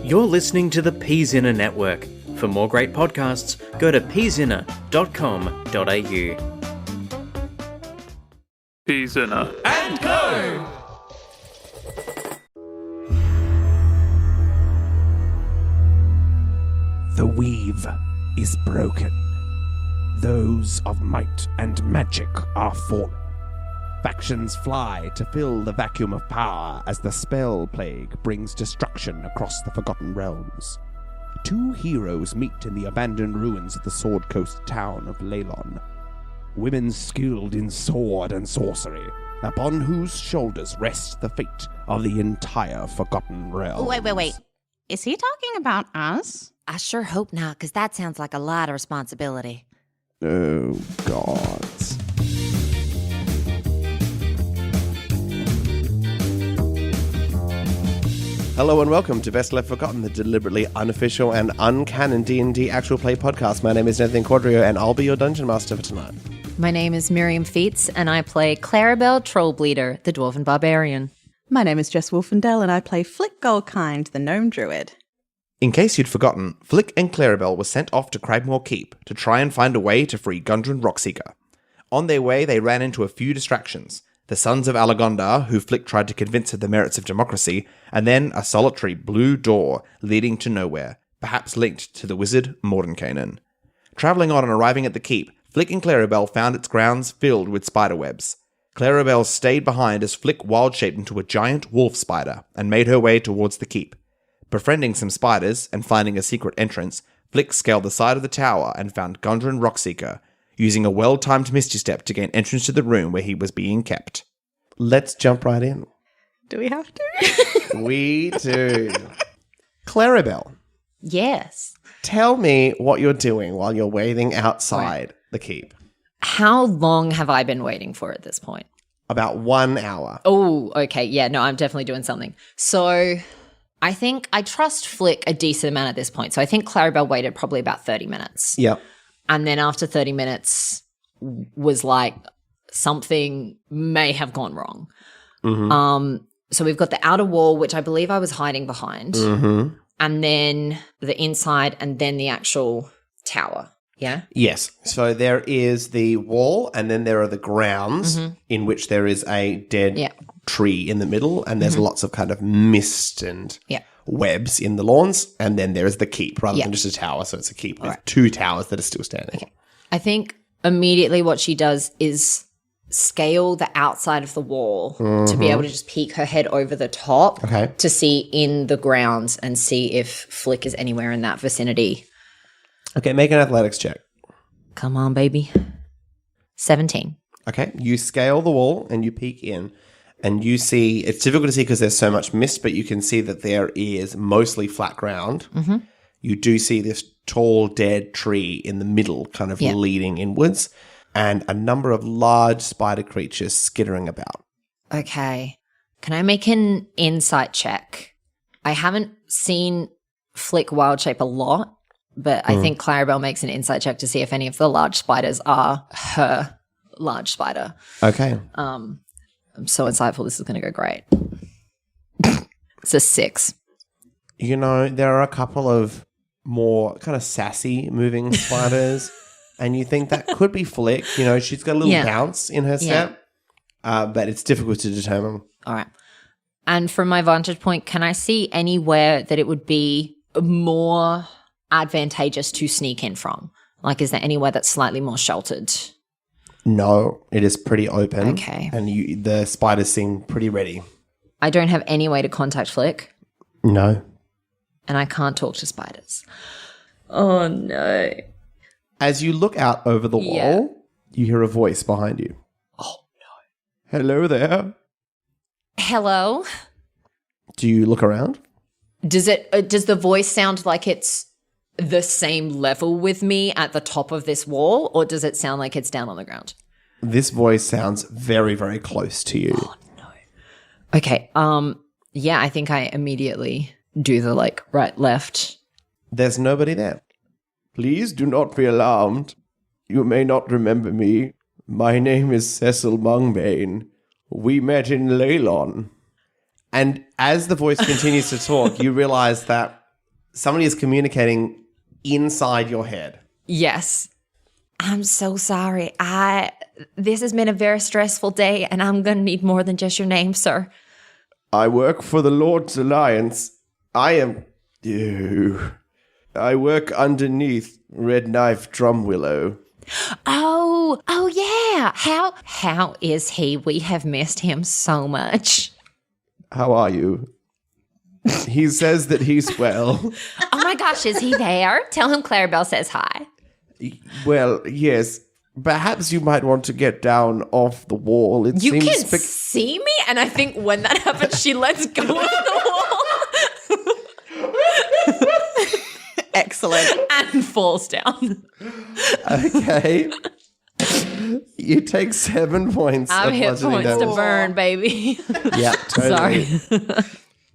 You're listening to the Peasinner Network. For more great podcasts, go to peasinner.com.au. Peasinner and Co. The weave is broken. Those of might and magic are fallen. Factions fly to fill the vacuum of power as the spell plague brings destruction across the Forgotten Realms. Two heroes meet in the abandoned ruins of the Sword Coast town of Leylon. Women skilled in sword and sorcery, upon whose shoulders rests the fate of the entire Forgotten Realms. Wait. Is he talking about us? I sure hope not, because that sounds like a lot of responsibility. Oh, gods. Hello and welcome to Best Left Forgotten, the deliberately unofficial and uncanon D&D actual play podcast. My name is Nathan Quadrio, and I'll be your dungeon master for tonight. My name is Miriam Feats, and I play Clarrybelle Trollbleeder, the Dwarven Barbarian. My name is Jess Wolfendale, and I play Flick Goldkind, the Gnome Druid. In case you'd forgotten, Flick and Clarrybelle were sent off to Cragmore Keep to try and find a way to free Gundren Rockseeker. On their way, they ran into a few distractions. The Sons of Alagondar, who Flick tried to convince of the merits of democracy, and then a solitary blue door leading to nowhere, perhaps linked to the wizard Mordenkainen. Travelling on and arriving at the keep, Flick and Clarrybelle found its grounds filled with spiderwebs. Clarrybelle stayed behind as Flick wild-shaped into a giant wolf spider and made her way towards the keep. Befriending some spiders and finding a secret entrance, Flick scaled the side of the tower and found Gundren Rockseeker, using a well-timed Misty Step to gain entrance to the room where he was being kept. Let's jump right in. Do we have to? We do. Clarrybelle. Yes. Tell me what you're doing while you're waiting outside the keep. How long have I been waiting for at this point? About 1 hour. Oh, okay. Yeah, no, I'm definitely doing something. So I think I trust Flick a decent amount at this point. So I think Clarrybelle waited probably about 30 minutes. Yep. And then after 30 minutes was like something may have gone wrong. Mm-hmm. So we've got the outer wall, which I believe I was hiding behind. Mm-hmm. And then the inside and then the actual tower. Yeah? Yes. So there is the wall and then there are the grounds in which there is a dead tree in the middle and there's lots of kind of mist and webs in the lawns. And then there is the keep rather than just a tower. So it's a keep with two towers that are still standing. Okay. I think immediately what she does is scale the outside of the wall to be able to just peek her head over the top to see in the grounds and see if Flick is anywhere in that vicinity. Okay, make an athletics check. Come on, baby. 17. Okay, you scale the wall and you peek in and you see, it's difficult to see because there's so much mist, but you can see that there is mostly flat ground. Mm-hmm. You do see this tall, dead tree in the middle kind of leading inwards and a number of large spider creatures skittering about. Okay. Can I make an insight check? I haven't seen Flick wild shape a lot, but I think Clarrybelle makes an insight check to see if any of the large spiders are her large spider. Okay. I'm so insightful. This is going to go great. It's a 6. You know, there are a couple of more kind of sassy moving spiders, and you think that could be Flick. You know, she's got a little bounce in her step, but it's difficult to determine. All right. And from my vantage point, can I see anywhere that it would be more advantageous to sneak in from? Like, is there anywhere that's slightly more sheltered? No, it is pretty open. Okay. And the spiders seem pretty ready. I don't have any way to contact Flick. No. And I can't talk to spiders. Oh, no. As you look out over the wall, you hear a voice behind you. Oh, no. Hello there. Hello? Do you look around? Does the voice sound like it's the same level with me at the top of this wall, or does it sound like it's down on the ground? This voice sounds very, very close to you. Oh, no. Okay. Yeah, I think I immediately do the, like, right, left. There's nobody there. Please do not be alarmed. You may not remember me. My name is Cecil Mungbane. We met in Leylon. And as the voice continues to talk, you realize that somebody is communicating inside your head. Yes. I'm so sorry. This has been a very stressful day, and I'm going to need more than just your name, sir. I work for the Lord's Alliance. I work underneath Red Knife Drumwillow. Oh yeah. How is he? We have missed him so much. How are you? He says that he's well. Oh my gosh, is he there? Tell him Clarrybelle says hi. Well, yes. Perhaps you might want to get down off the wall. It You seems can see me, and I think when that happens, she lets go of the wall Excellent. and falls down. Okay. You take 7 points. I'm of hit bludgeoning points to damage. burn, baby. Yeah, totally. Sorry.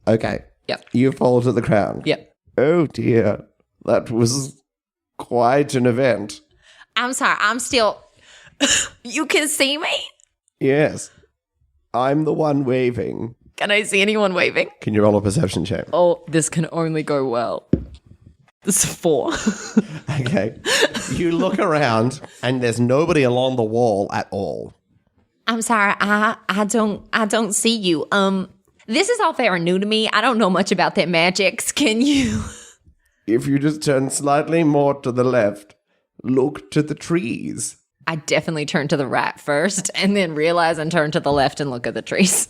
Okay. Yep. You fall to the ground. Yep. Oh dear. That was quite an event. I'm sorry. I'm still. You can see me? Yes. I'm the one waving. Can I see anyone waving? Can you roll a perception check? Oh, this can only go well. This is 4. Okay. You look around and there's nobody along the wall at all. I'm sorry. I don't see you. This is all very new to me. I don't know much about their magics. Can you? If you just turn slightly more to the left, look to the trees. I definitely turn to the right first and then realize and turn to the left and look at the trees.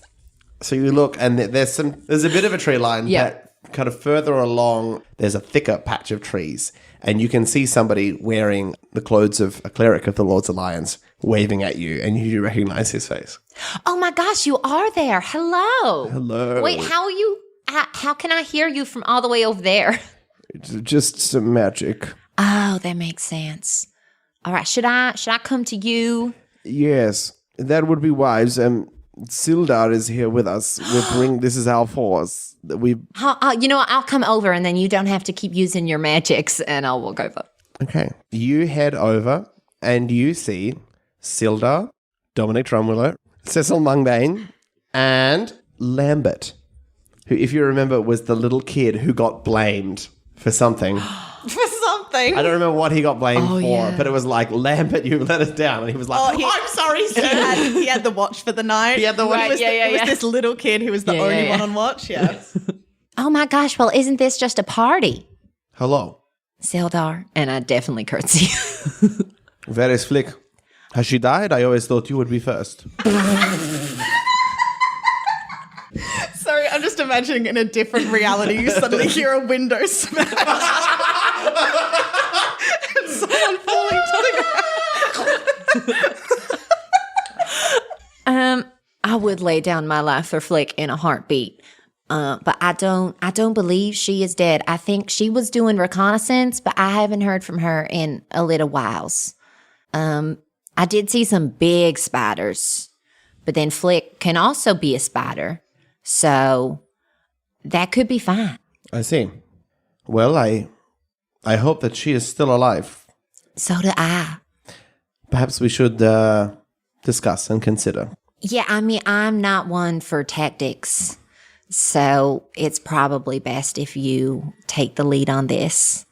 So you look and there's a bit of a tree line, Yeah. but kind of further along, there's a thicker patch of trees. And you can see somebody wearing the clothes of a cleric of the Lord's Alliance waving at you, and you recognize his face. Oh my gosh, you are there. Hello. Hello. Wait, how are you? How can I hear you from all the way over there? It's just some magic. Oh, that makes sense. All right, should I come to you? Yes, that would be wise. Sildar is here with us. This is our force. I'll come over and then you don't have to keep using your magics and I'll walk over. Okay. You head over and you see Sildar, Dominic Drumwillow, Cecil Mungbane, and Lambert, who, if you remember, was the little kid who got blamed for something. For something. I don't remember what he got blamed for, yeah. but it was like, Lambert, you let us down. And he was like, I'm sorry, sir. He had the watch for the night. He had the watch. It was, Yeah, it was this little kid who was the only one on watch. Yeah. Oh my gosh, well, isn't this just a party? Hello. Sildar. And I definitely curtsy. Where is Flick? Has she died? I always thought you would be first. Sorry, I'm just imagining in a different reality, you suddenly hear a window smash. And someone falling to the ground. I would lay down my life for Flick in a heartbeat. But I don't believe she is dead. I think she was doing reconnaissance, but I haven't heard from her in a little whiles. I did see some big spiders, but then Flick can also be a spider. So that could be fine. I see. Well, I hope that she is still alive. So do I. Perhaps we should discuss and consider. Yeah, I mean, I'm not one for tactics. So it's probably best if you take the lead on this.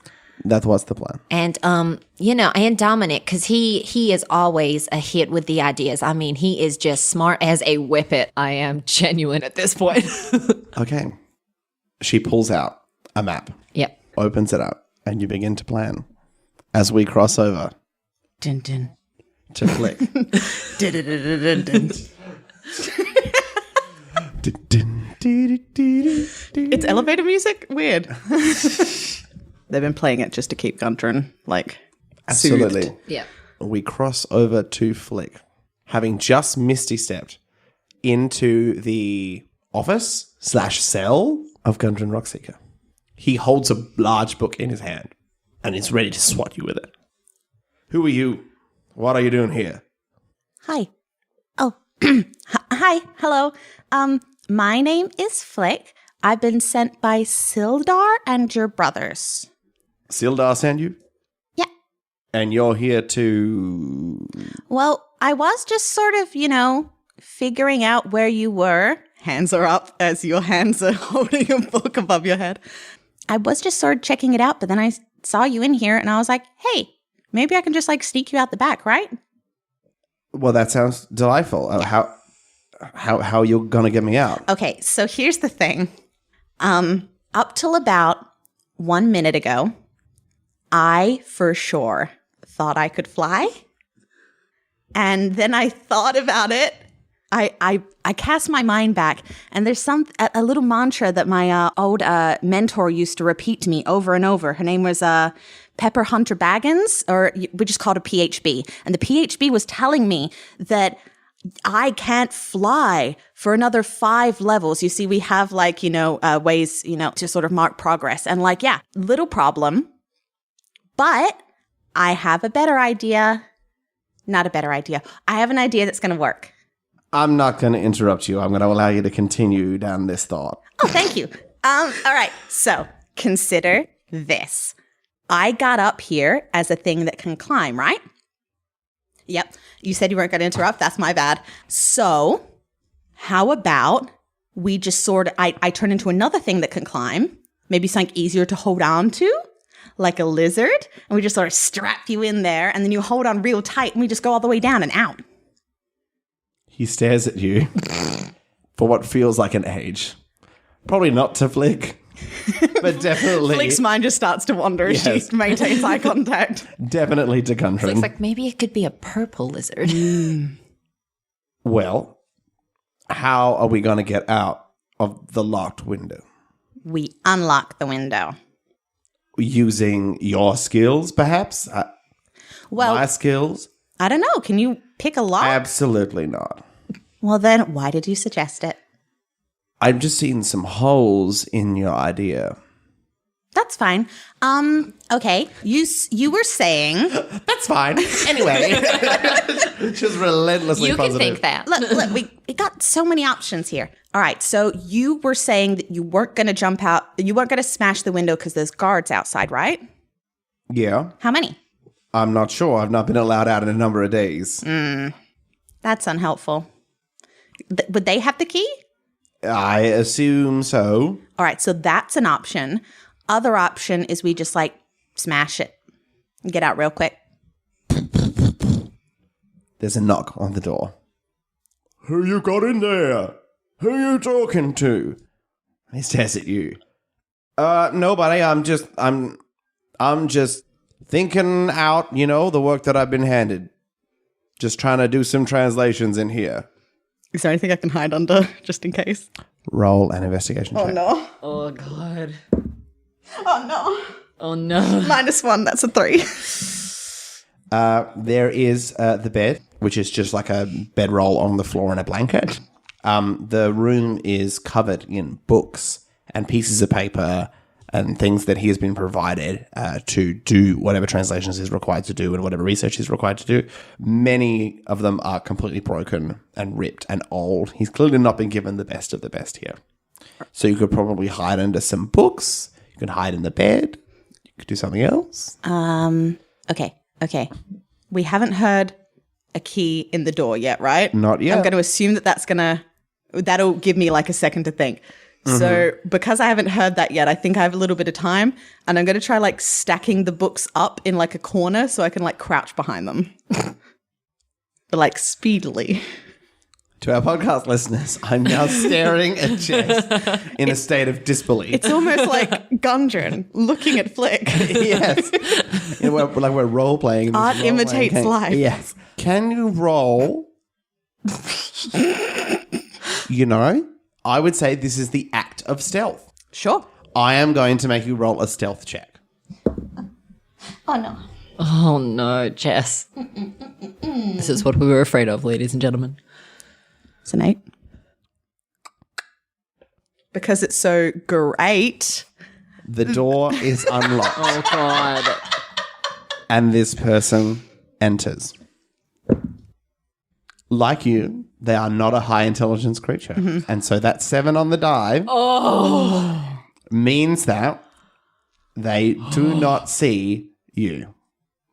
That was the plan. And, and Dominic, because he is always a hit with the ideas. I mean, he is just smart as a whippet. I am genuine at this point. Okay. She pulls out a map. Yep. Opens it up, and you begin to plan. As we cross over Dun, dun. to Flick. Dun, dun, dun, dun, dun, dun. It's elevator music? Weird. They've been playing it just to keep Gundren, Absolutely. soothed. Yep. We cross over to Flick, having just misty stepped into the office/cell of Gundren Rockseeker. He holds a large book in his hand and is ready to swat you with it. Who are you? What are you doing here? Hi. Oh, hi. Hello. My name is Flick. I've been sent by Sildar and your brothers. Sildar sent you? Yeah. And you're here to... Well, I was just sort of, figuring out where you were. Hands are up as your hands are holding a book above your head. I was just sort of checking it out, but then I saw you in here and I was like, hey, maybe I can just like sneak you out the back, right? Well, that sounds delightful. How you're gonna get me out? Okay, so here's the thing. Up till about 1 minute ago, I for sure thought I could fly. And then I thought about it. I cast my mind back, and there's a little mantra that my old mentor used to repeat to me over and over. Her name was Pepper Hunter Baggins, or we just called her PHB. And the PHB was telling me that I can't fly for another 5 levels. You see, we have like, ways, to sort of mark progress. And like, yeah, little problem. But I have a better idea. Not a better idea. I have an idea that's going to work. I'm not going to interrupt you. I'm going to allow you to continue down this thought. Oh, thank you. All right. So consider this. I got up here as a thing that can climb, right? Yep. You said you weren't going to interrupt. That's my bad. So how about we just I turn into another thing that can climb, maybe something easier to hold on to, like a lizard, and we just sort of strap you in there, and then you hold on real tight, and we just go all the way down and out. He stares at you for what feels like an age. Probably not to Flick, but definitely. Flick's mind just starts to wander as she maintains eye contact. Definitely to Gundren. Looks like maybe it could be a purple lizard. Well, how are we going to get out of the locked window? We unlock the window. Using your skills, perhaps? My skills? I don't know. Can you pick a lock? Absolutely not. Well, then why did you suggest it? I'm just seeing some holes in your idea. That's fine. Okay. You were saying... That's fine. Anyway. Just relentlessly You positive. can think that. Look, we got so many options here. All right, so you were saying that you weren't going to jump out, you weren't going to smash the window because there's guards outside, right? Yeah. How many? I'm not sure. I've not been allowed out in a number of days. That's unhelpful. Would they have the key? I assume so. All right, so that's an option. Other option is we just like smash it and get out real quick. There's a knock on the door. Who you got in there? Who you talking to? He stares at you. Nobody. I'm just thinking out, the work that I've been handed. Just trying to do some translations in here. Is there anything I can hide under, just in case? Roll an investigation check. No. Oh, God. Oh, no. Oh, no. -1, that's a 3. There is the bed, which is just like a bedroll on the floor and a blanket. The room is covered in books and pieces of paper and things that he has been provided to do whatever translations he's required to do and whatever research he's required to do. Many of them are completely broken and ripped and old. He's clearly not been given the best of the best here. So you could probably hide under some books. You could hide in the bed. You could do something else. Okay. We haven't heard a key in the door yet, right? Not yet. I'm going to assume that'll give me like a second to think. So because I haven't heard that yet, I think I have a little bit of time, and I'm going to try like stacking the books up in like a corner so I can like crouch behind them. But like speedily. To our podcast listeners, I'm now staring at Jess in a state of disbelief. It's almost like Gundren looking at Flick. Yes. We're role-playing. Art imitates life. Yes. Can you roll? I would say this is the act of stealth. Sure. I am going to make you roll a stealth check. Oh, no. Oh, no, Jess. This is what we were afraid of, ladies and gentlemen. It's an 8. Because it's so great. The door is unlocked. Oh, God. And this person enters. Like you, they are not a high intelligence creature. And so that 7 on the die means that they do not see you.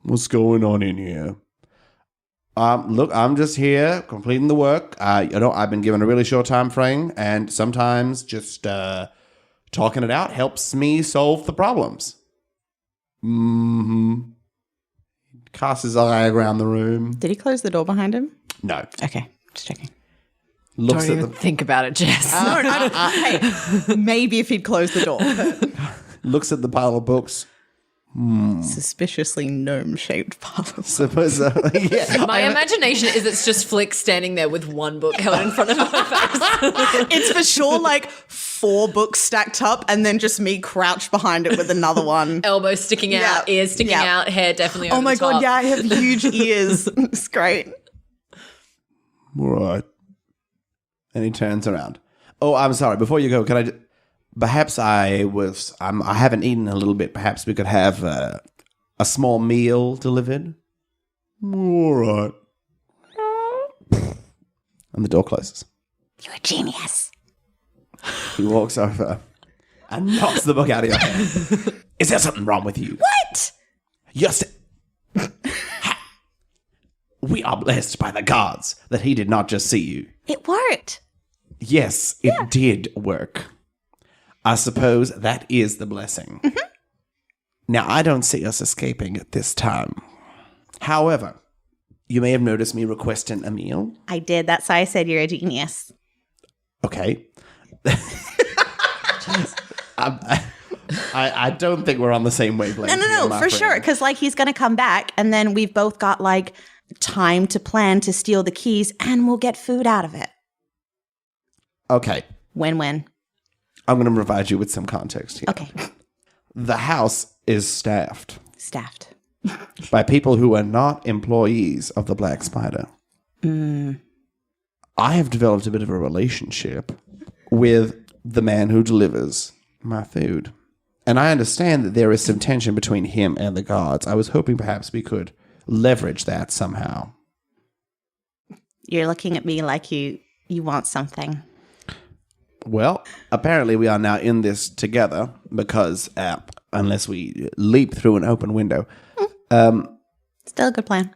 What's going on in here? Look, I'm just here completing the work. I've been given a really short time frame, and sometimes just Talking it out helps me solve the problems. Casts his eye around the room. Did he close the door behind him? No. Okay, just checking. Looks Don't at even think about it, Jess. Hey, maybe if he'd closed the door. looks at the pile of books. Suspiciously gnome-shaped pile. Suppose yeah. My imagination is it's just Flick standing there with one book held in front of her face. It's for sure like 4 books stacked up and then just me crouched behind it with another one. Elbows sticking out, Yeah. ears sticking Yeah. out, hair definitely Oh over my the top. god, yeah, I have huge ears. It's great. All right. And he turns around. Oh, I'm sorry. Before you go, can I? Perhaps I haven't eaten in a little bit. Perhaps we could have a small meal delivered. All right. And the door closes. You're a genius. He walks over and knocks the book out of your hand. Is there something wrong with you? What? Yes. We are blessed by the gods that he did not just see you. It worked. Yes, it did work. I suppose that is the blessing. Mm-hmm. Now, I don't see us escaping at this time. However, you may have noticed me requesting a meal. I did. That's why I said you're a genius. Okay. I don't think we're on the same wavelength. No, for sure. Because like he's going to come back and then we've both got like time to plan to steal the keys and we'll get food out of it. Okay. Win-win. I'm going to provide you with some context here. Okay. The house is staffed Staffed. by people who are not employees of the Black Spider. I have developed a bit of a relationship with the man who delivers my food. And I understand that there is some tension between him and the gods. I was hoping perhaps we could leverage that somehow. You're looking at me like you want something. Well, apparently we are now in this together because unless we leap through an open window. Still a good plan.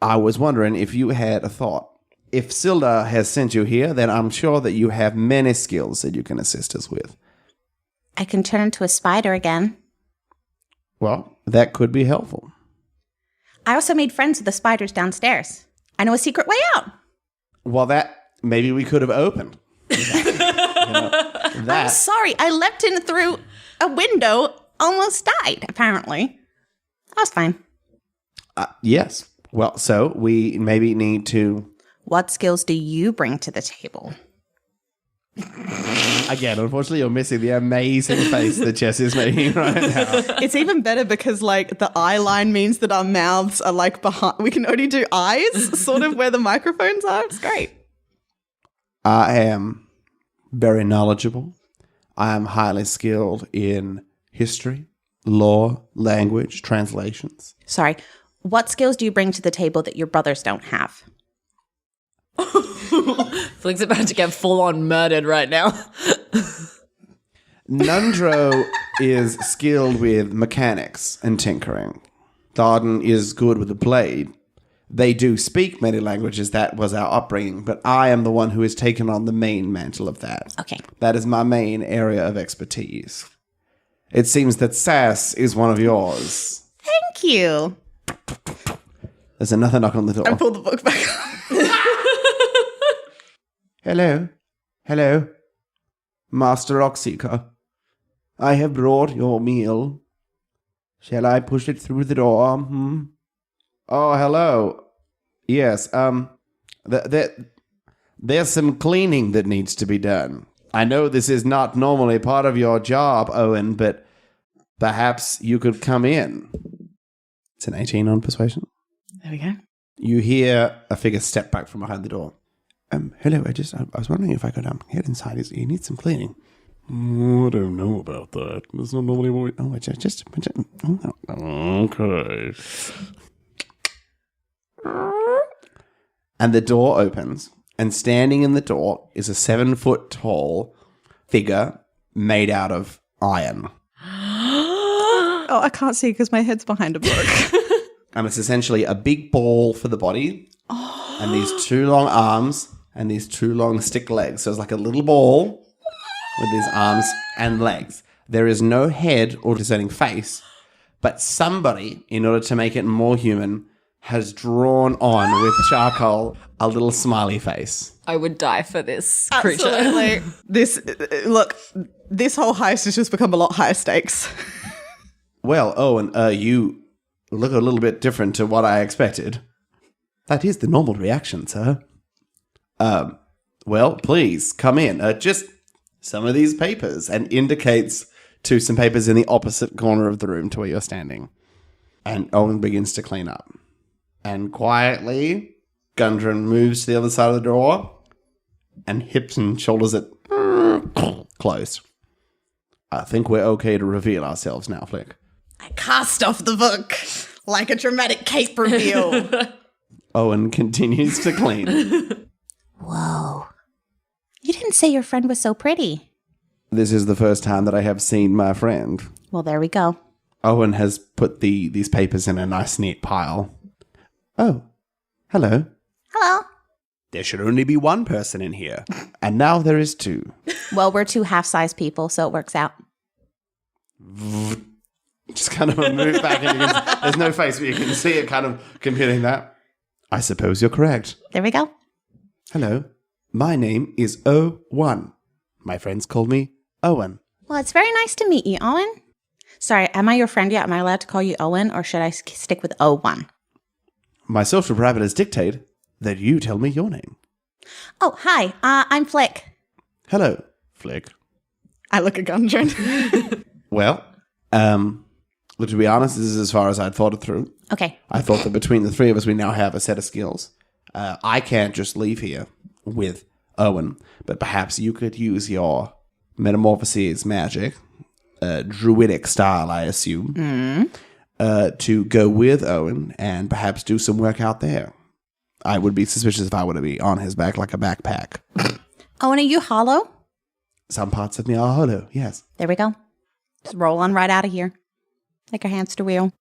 I was wondering if you had a thought. If Silda has sent you here, then I'm sure that you have many skills that you can assist us with. I can turn into a spider again. Well, that could be helpful. I also made friends with the spiders downstairs. I know a secret way out. Well, that maybe we could have opened. I'm That sorry. I leapt in through a window, almost died, apparently. I was fine. yes. Well, so we maybe need to. What skills do you bring to the table? Again, unfortunately, you're missing the amazing face that Jess is making right now. It's even better because, like, the eye line means that our mouths are, like, behind. We can only do eyes, sort of where the microphones are. It's great. I am very knowledgeable. I am highly skilled in history, law, language, translations. Sorry. What skills do you bring to the table that your brothers don't have? Flick's about to get full on murdered right now. Nundro is skilled with mechanics and tinkering. Tharden is good with the blade. They do speak many languages. That was our upbringing, but I am the one who has taken on the main mantle of that. Okay. That is my main area of expertise. It seems that sass is one of yours. Thank you. There's another knock on the door. I pulled the book back up. Hello. Hello. Master Rockseeker. I have brought your meal. Shall I push it through the door? Oh, hello. Yes, there's some cleaning that needs to be done. I know this is not normally part of your job, Owen, but perhaps you could come in. It's an 18 on persuasion. There we go. You hear a figure step back from behind the door. Hello, I was wondering if I could get inside. You need some cleaning. I don't know about that. That's not normally what we... Oh, Okay. And the door opens, and standing in the door is a 7-foot tall figure made out of iron. Oh, I can't see because my head's behind a book. And it's essentially a big ball for the body, and these 2 long arms, and these 2 long stick legs. So it's like a little ball with his arms and legs. There is no head or discerning face, but somebody, in order to make it more human, has drawn on with charcoal a little smiley face. I would die for this creature. Absolutely. This whole heist has just become a lot higher stakes. Well, Owen, you look a little bit different to what I expected. That is the normal reaction, sir. Well, please, come in. Just some of these papers, and indicates to some papers in the opposite corner of the room to where you're standing. And Owen begins to clean up. And quietly, Gundren moves to the other side of the door and hips and shoulders it closed. I think we're okay to reveal ourselves now, Flick. I cast off the book like a dramatic cape reveal. Owen continues to clean. Whoa. You didn't say your friend was so pretty. This is the first time that I have seen my friend. Well, there we go. Owen has put these papers in a nice, neat pile. Oh, hello. Hello. There should only be one person in here. And now there is two. Well, we're two half-size people, so it works out. Just kind of move back. And there's no face, but you can see it kind of computing that. I suppose you're correct. There we go. Hello. My name is O1. My friends call me Owen. Well, it's very nice to meet you, Owen. Sorry, am I your friend yet? Am I allowed to call you Owen, or should I stick with O1? My social parameters dictate that you tell me your name. Oh, hi. I'm Flick. Hello, Flick. I look at Gundren. Well, look, to be honest, this is as far as I'd thought it through. Okay. I thought that between the three of us, we now have a set of skills. I can't just leave here with Owen, but perhaps you could use your metamorphoses magic, druidic style, I assume, to go with Owen and perhaps do some work out there. I would be suspicious if I were to be on his back like a backpack. Owen, are you hollow? Some parts of me are hollow, yes. There we go. Just roll on right out of here. Like a hamster wheel.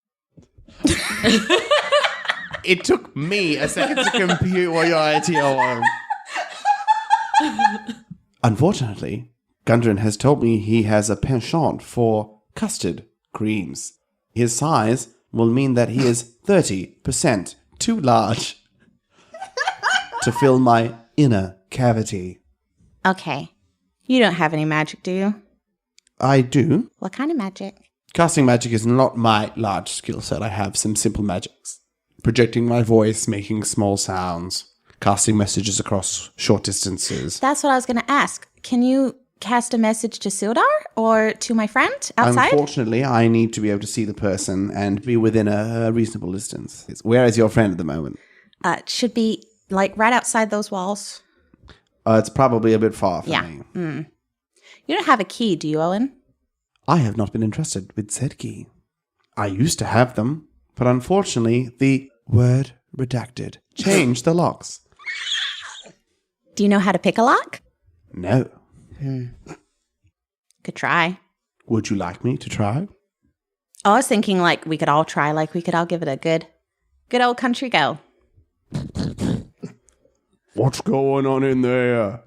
It took me a second to compute what your ITO was. Unfortunately, Gundren has told me he has a penchant for custard creams. His size will mean that he is 30% too large to fill my inner cavity. Okay. You don't have any magic, do you? I do. What kind of magic? Casting magic is not my large skill set. I have some simple magics. Projecting my voice, making small sounds, casting messages across short distances. That's what I was going to ask. Can you cast a message to Sildar or to my friend outside? Unfortunately, I need to be able to see the person and be within a reasonable distance. Where is your friend at the moment? It should be like right outside those walls. It's probably a bit far from me. You don't have a key, do you, Owen? I have not been entrusted with said key. I used to have them, but unfortunately, the word redacted changed the locks. Do you know how to pick a lock? No. Could try. Would you like me to try? I was thinking like we could all try, like we could all give it a good old country go. What's going on in there?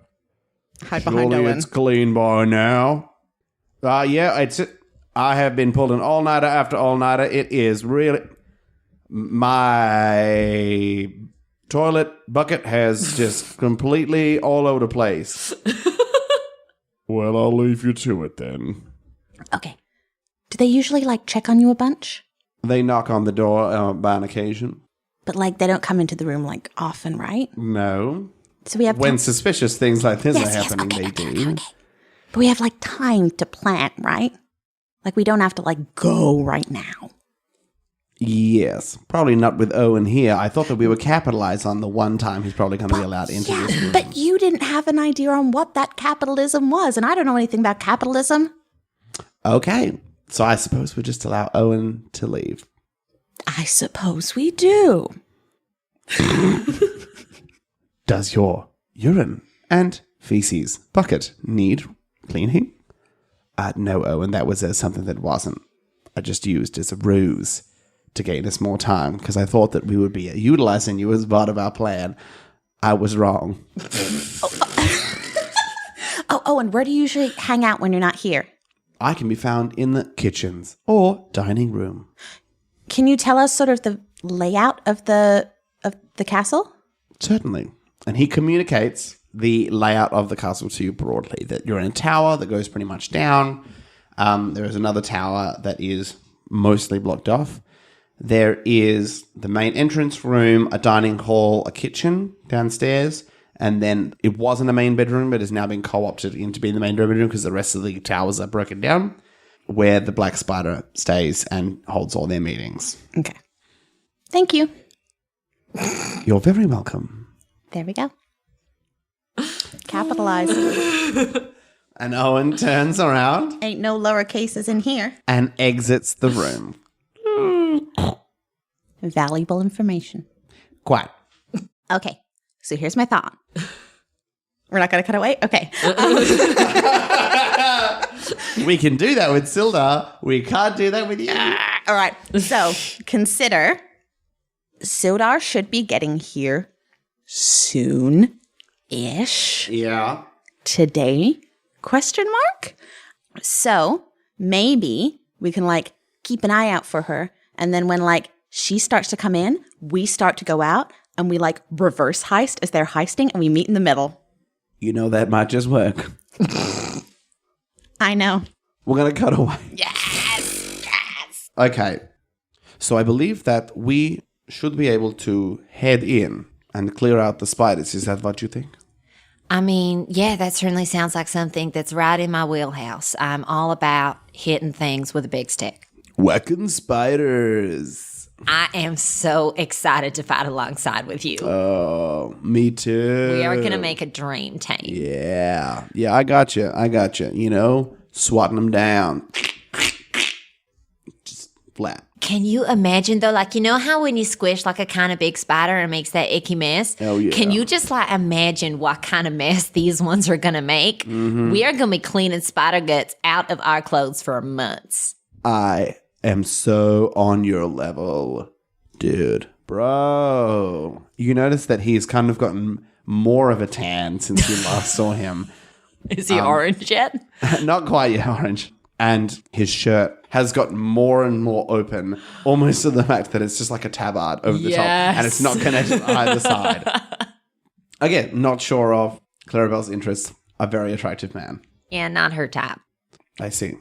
Hide behind Surely Owen. it's clean by now. Yeah, I have been pulling all-nighter after all-nighter. It is really... My toilet bucket has just completely all over the place. Well, I'll leave you to it then. Okay. Do they usually like check on you a bunch? They knock on the door by an occasion. But like they don't come into the room like often, right? No. So we have When time- suspicious things like this Yes, are yes, happening, okay, they okay, do. okay. But we have like time to plan, right? Like we don't have to like go right now. Yes. Probably not with Owen here. I thought that we would capitalize on the one time he's probably going to be allowed into this room. But you didn't have an idea on what that capitalism was, and I don't know anything about capitalism. Okay. So I suppose we'll just allow Owen to leave. I suppose we do. Does your urine and feces bucket need cleaning? No, Owen, that was something that wasn't. I just used as a ruse to gain us more time because I thought that we would be utilizing you as part of our plan. I was wrong. Oh, Oh, and where do you usually hang out when you're not here? I can be found in the kitchens or dining room. Can you tell us sort of the layout of the castle? Certainly. And he communicates the layout of the castle to you broadly, that you're in a tower that goes pretty much down. There is another tower that is mostly blocked off. There is the main entrance room, a dining hall, a kitchen downstairs, and then it wasn't a main bedroom, but has now been co-opted into being the main bedroom because the rest of the towers are broken down, where the Black Spider stays and holds all their meetings. Okay. Thank you. You're very welcome. There we go. Capitalize. And Owen turns around Ain't no lower cases in here. and exits the room. Valuable information. Quite. Okay. So here's my thought. We're not going to cut away? Okay. We can do that with Sildar. We can't do that with you. All right. So consider Sildar should be getting here soon-ish. Yeah. Today? ? So maybe we can keep an eye out for her. And then when she starts to come in, we start to go out and we reverse heist as they're heisting and we meet in the middle. You know, that might just work. I know. We're going to cut away. Yes. Yes. Okay. So I believe that we should be able to head in and clear out the spiders. Is that what you think? I mean, yeah, that certainly sounds like something that's right in my wheelhouse. I'm all about hitting things with a big stick. Whacking spiders. I am so excited to fight alongside with you. Oh, me too. We are going to make a dream team. Yeah. Yeah, I got you. You know, swatting them down. Just flat. Can you imagine, though, you know how when you squish a kind of big spider and makes that icky mess? Oh, yeah. Can you just imagine what kind of mess these ones are going to make? Mm-hmm. We are going to be cleaning spider guts out of our clothes for months. I am so on your level, dude. Bro. You notice that he's kind of gotten more of a tan since you last saw him. Is he orange yet? Not quite yet orange. And his shirt has gotten more and more open, almost to the fact that it's just like a tabard over the top, and it's not connected to either side. Again, not sure of Clarrybelle's interests. A very attractive man. Yeah, not her type. I see.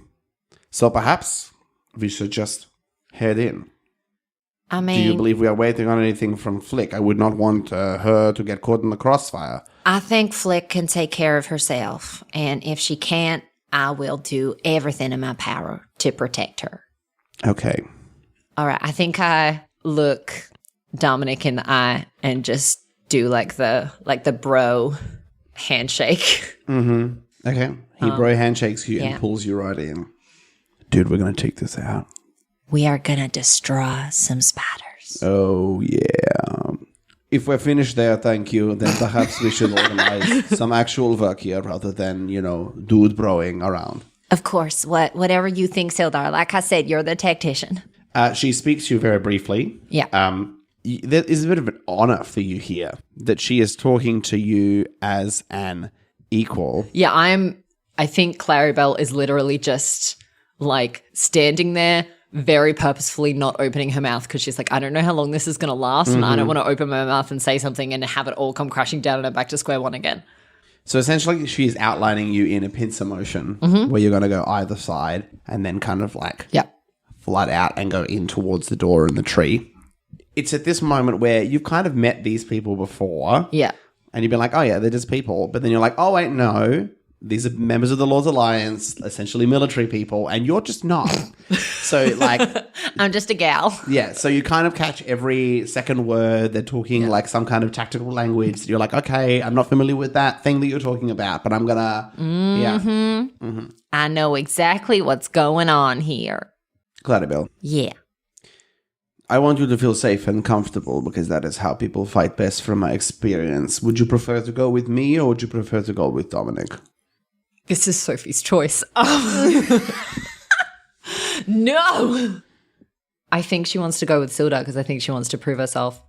So perhaps we should just head in. I mean, Do you believe we are waiting on anything from Flick? I would not want her to get caught in the crossfire. I think Flick can take care of herself. And if she can't, I will do everything in my power to protect her. Okay. All right. I think I look Dominic in the eye and just do the bro handshake. Mm-hmm. Okay. He bro handshakes you and pulls you right in. Dude, we're going to take this out. We are going to destroy some spiders. Oh, yeah. If we're finished there, thank you, then perhaps we should organize some actual work here rather than, dude broing around. Of course. Whatever you think, Sildar. Like I said, you're the tactician. She speaks to you very briefly. Yeah. There is a bit of an honor for you here that she is talking to you as an equal. Yeah, I think Clarrybelle is literally just standing there very purposefully not opening her mouth because she's like, I don't know how long this is going to last and I don't want to open my mouth and say something and have it all come crashing down and I'm back to square one again. So essentially she is outlining you in a pincer motion where you're going to go either side and then kind of flood out and go in towards the door in the tree. It's at this moment where you've kind of met these people before. Yeah. And you've been like, oh yeah, they're just people. But then you're like, oh wait, no. These are members of the Lord's Alliance, essentially military people, and you're just not. So, I'm just a gal. Yeah, so you kind of catch every second word. They're talking some kind of tactical language. You're like, okay, I'm not familiar with that thing that you're talking about, but I'm going to, I know exactly what's going on here. Clarrybelle, Yeah. I want you to feel safe and comfortable because that is how people fight best from my experience. Would you prefer to go with me or would you prefer to go with Dominic? This is Sophie's choice. No! I think she wants to go with Sildar because I think she wants to prove herself.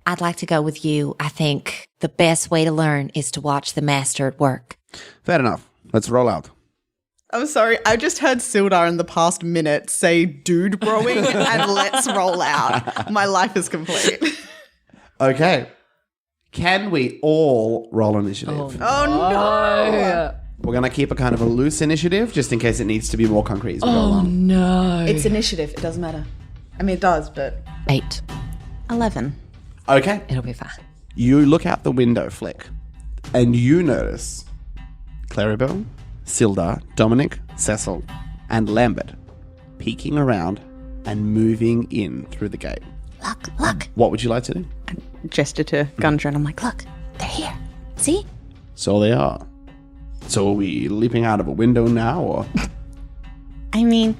I'd like to go with you. I think the best way to learn is to watch the master at work. Fair enough. Let's roll out. I'm sorry, I just heard Sildar in the past minute say dude broing and let's roll out. My life is complete. Okay. Can we all roll initiative? Oh no! We're going to keep a kind of a loose initiative just in case it needs to be more concrete as we go along. No. It's initiative, it doesn't matter. I mean, it does, but... 8. 11. Okay. It'll be fine. You look out the window, Flick, and you notice Clarrybelle, Sildar, Dominic, Cecil, and Lambert peeking around and moving in through the gate. Look. What would you like to do? Gesture to Gundren, I'm like, Look, they're here. See? So they are. So are we leaping out of a window now, or? I mean,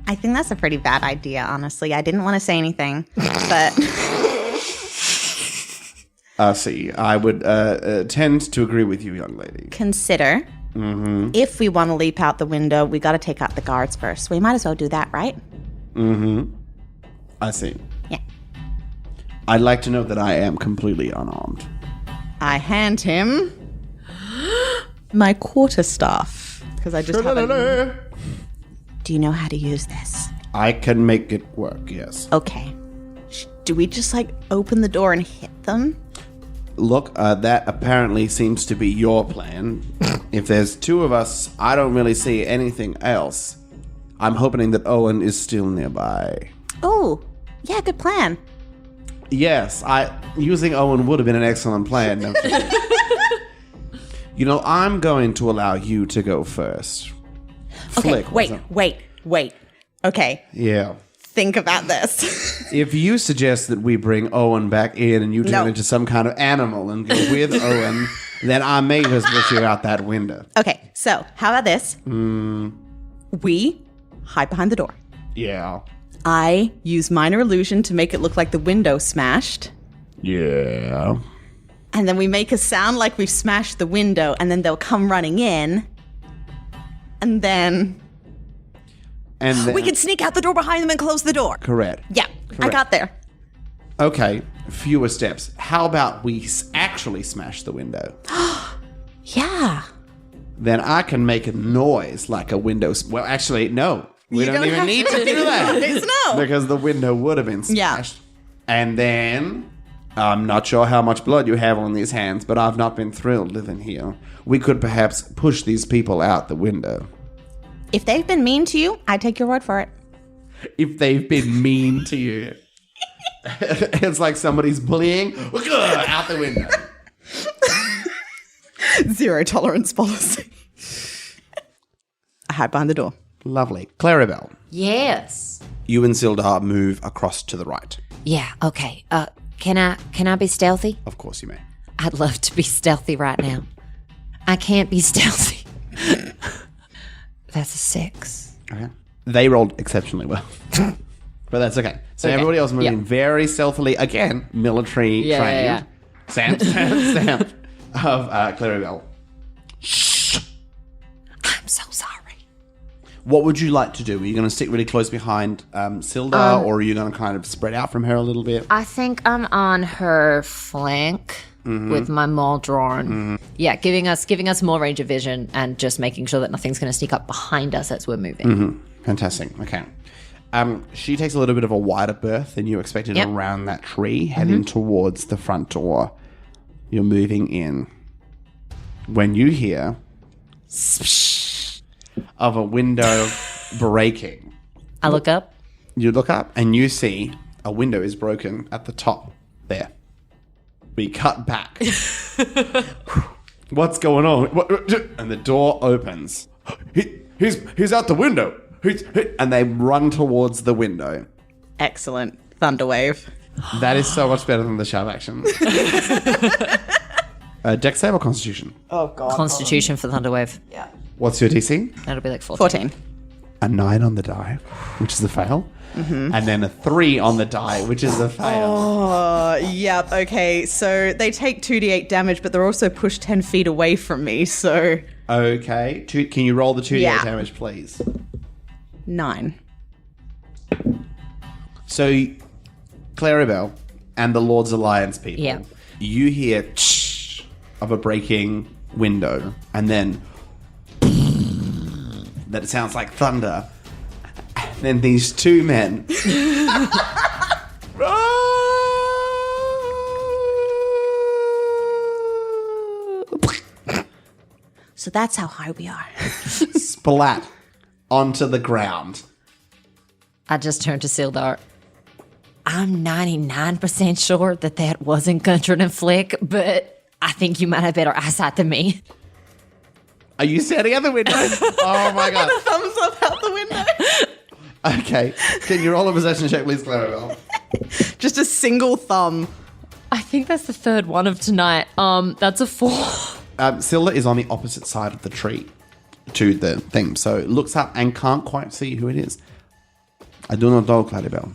I think that's a pretty bad idea, honestly. I didn't want to say anything, but... See, I would tend to agree with you, young lady. Consider, if we want to leap out the window, we got to take out the guards first. We might as well do that, right? I see. Yeah. I'd like to know that I am completely unarmed. I hand him my quarterstaff, because I just haven't... Do you know how to use this? I can make it work, yes. Okay. Do we just, open the door and hit them? Look, that apparently seems to be your plan. If there's two of us, I don't really see anything else. I'm hoping that Owen is still nearby. Oh, yeah, good plan. Yes, using Owen would have been an excellent plan. Don't you think? You know, I'm going to allow you to go first. Okay, Flick, wait. Okay, Yeah. think about this. If you suggest that we bring Owen back in and you turn No. into some kind of animal and go with Owen, then I may just push you out that window. Okay, so how about this? We hide behind the door. Yeah. I use minor illusion to make it look like the window smashed. Yeah. And then we make a sound like we've smashed the window, and then they'll come running in. And then we can sneak out the door behind them and close the door. Correct. Yeah, I got there. Okay, fewer steps. How about we actually smash the window? Yeah. Then I can make a noise like a window. Well, actually, no. We don't even need to do that. No. Because the window would have been Yeah. smashed. And then, I'm not sure how much blood you have on these hands, but I've not been thrilled living here. We could perhaps push these people out the window. If they've been mean to you, I take your word for it. If they've been mean to you. It's like somebody's bullying. Out the window. Zero tolerance policy. I hide behind the door. Lovely. Clarrybelle, Yes. you and Sildar move across to the right. Yeah, okay. Can I be stealthy? Of course you may. I'd love to be stealthy right now. I can't be stealthy. That's a 6. Okay. They rolled exceptionally well. But that's okay. So everybody else moving very stealthily. Again, military trained. Stamp of Clarrybelle. I'm so sorry. What would you like to do? Are you going to stick really close behind Sildar, or are you going to kind of spread out from her a little bit? I think I'm on her flank with my maul drawn. Yeah, giving us more range of vision and just making sure that nothing's going to sneak up behind us as we're moving. Fantastic. Okay. She takes a little bit of a wider berth than you expected around that tree, heading towards the front door. You're moving in. When you hear of a window breaking, I look up. you look up and you see a window is broken at the top there. We cut back. What's going on? And the door opens. He's out the window. And they run towards the window. Excellent. Thunderwave. That is so much better than the shove action. Dex save or Constitution? Oh, God. Constitution for Thunderwave. Yeah. What's your DC? That'll be like 14. 14. A 9 on the die, which is a fail. And then a 3 on the die, which is a fail. Oh, yep. Okay. So they take 2d8 damage, but they're also pushed 10 feet away from me. So Okay. Can you roll the 2d8 Yeah. damage, please? 9. So, Clarrybelle and the Lord's Alliance people, Yeah. you hear of a breaking window, and then that sounds like thunder. And then these two men So that's how high we are. splat onto the ground. I just turned to Sildar. I'm 99% sure that wasn't Gundren and Flick, but I think you might have better eyesight than me. Are you standing at the window? Oh my god. Thumbs up out the window. Okay. Can you roll a possession check, please, Clarrybelle? Just a single thumb. I think that's the third one of tonight. That's a 4. Silda is on the opposite side of the tree to the thing, so it looks up and can't quite see who it is. I do not know, Clarrybelle.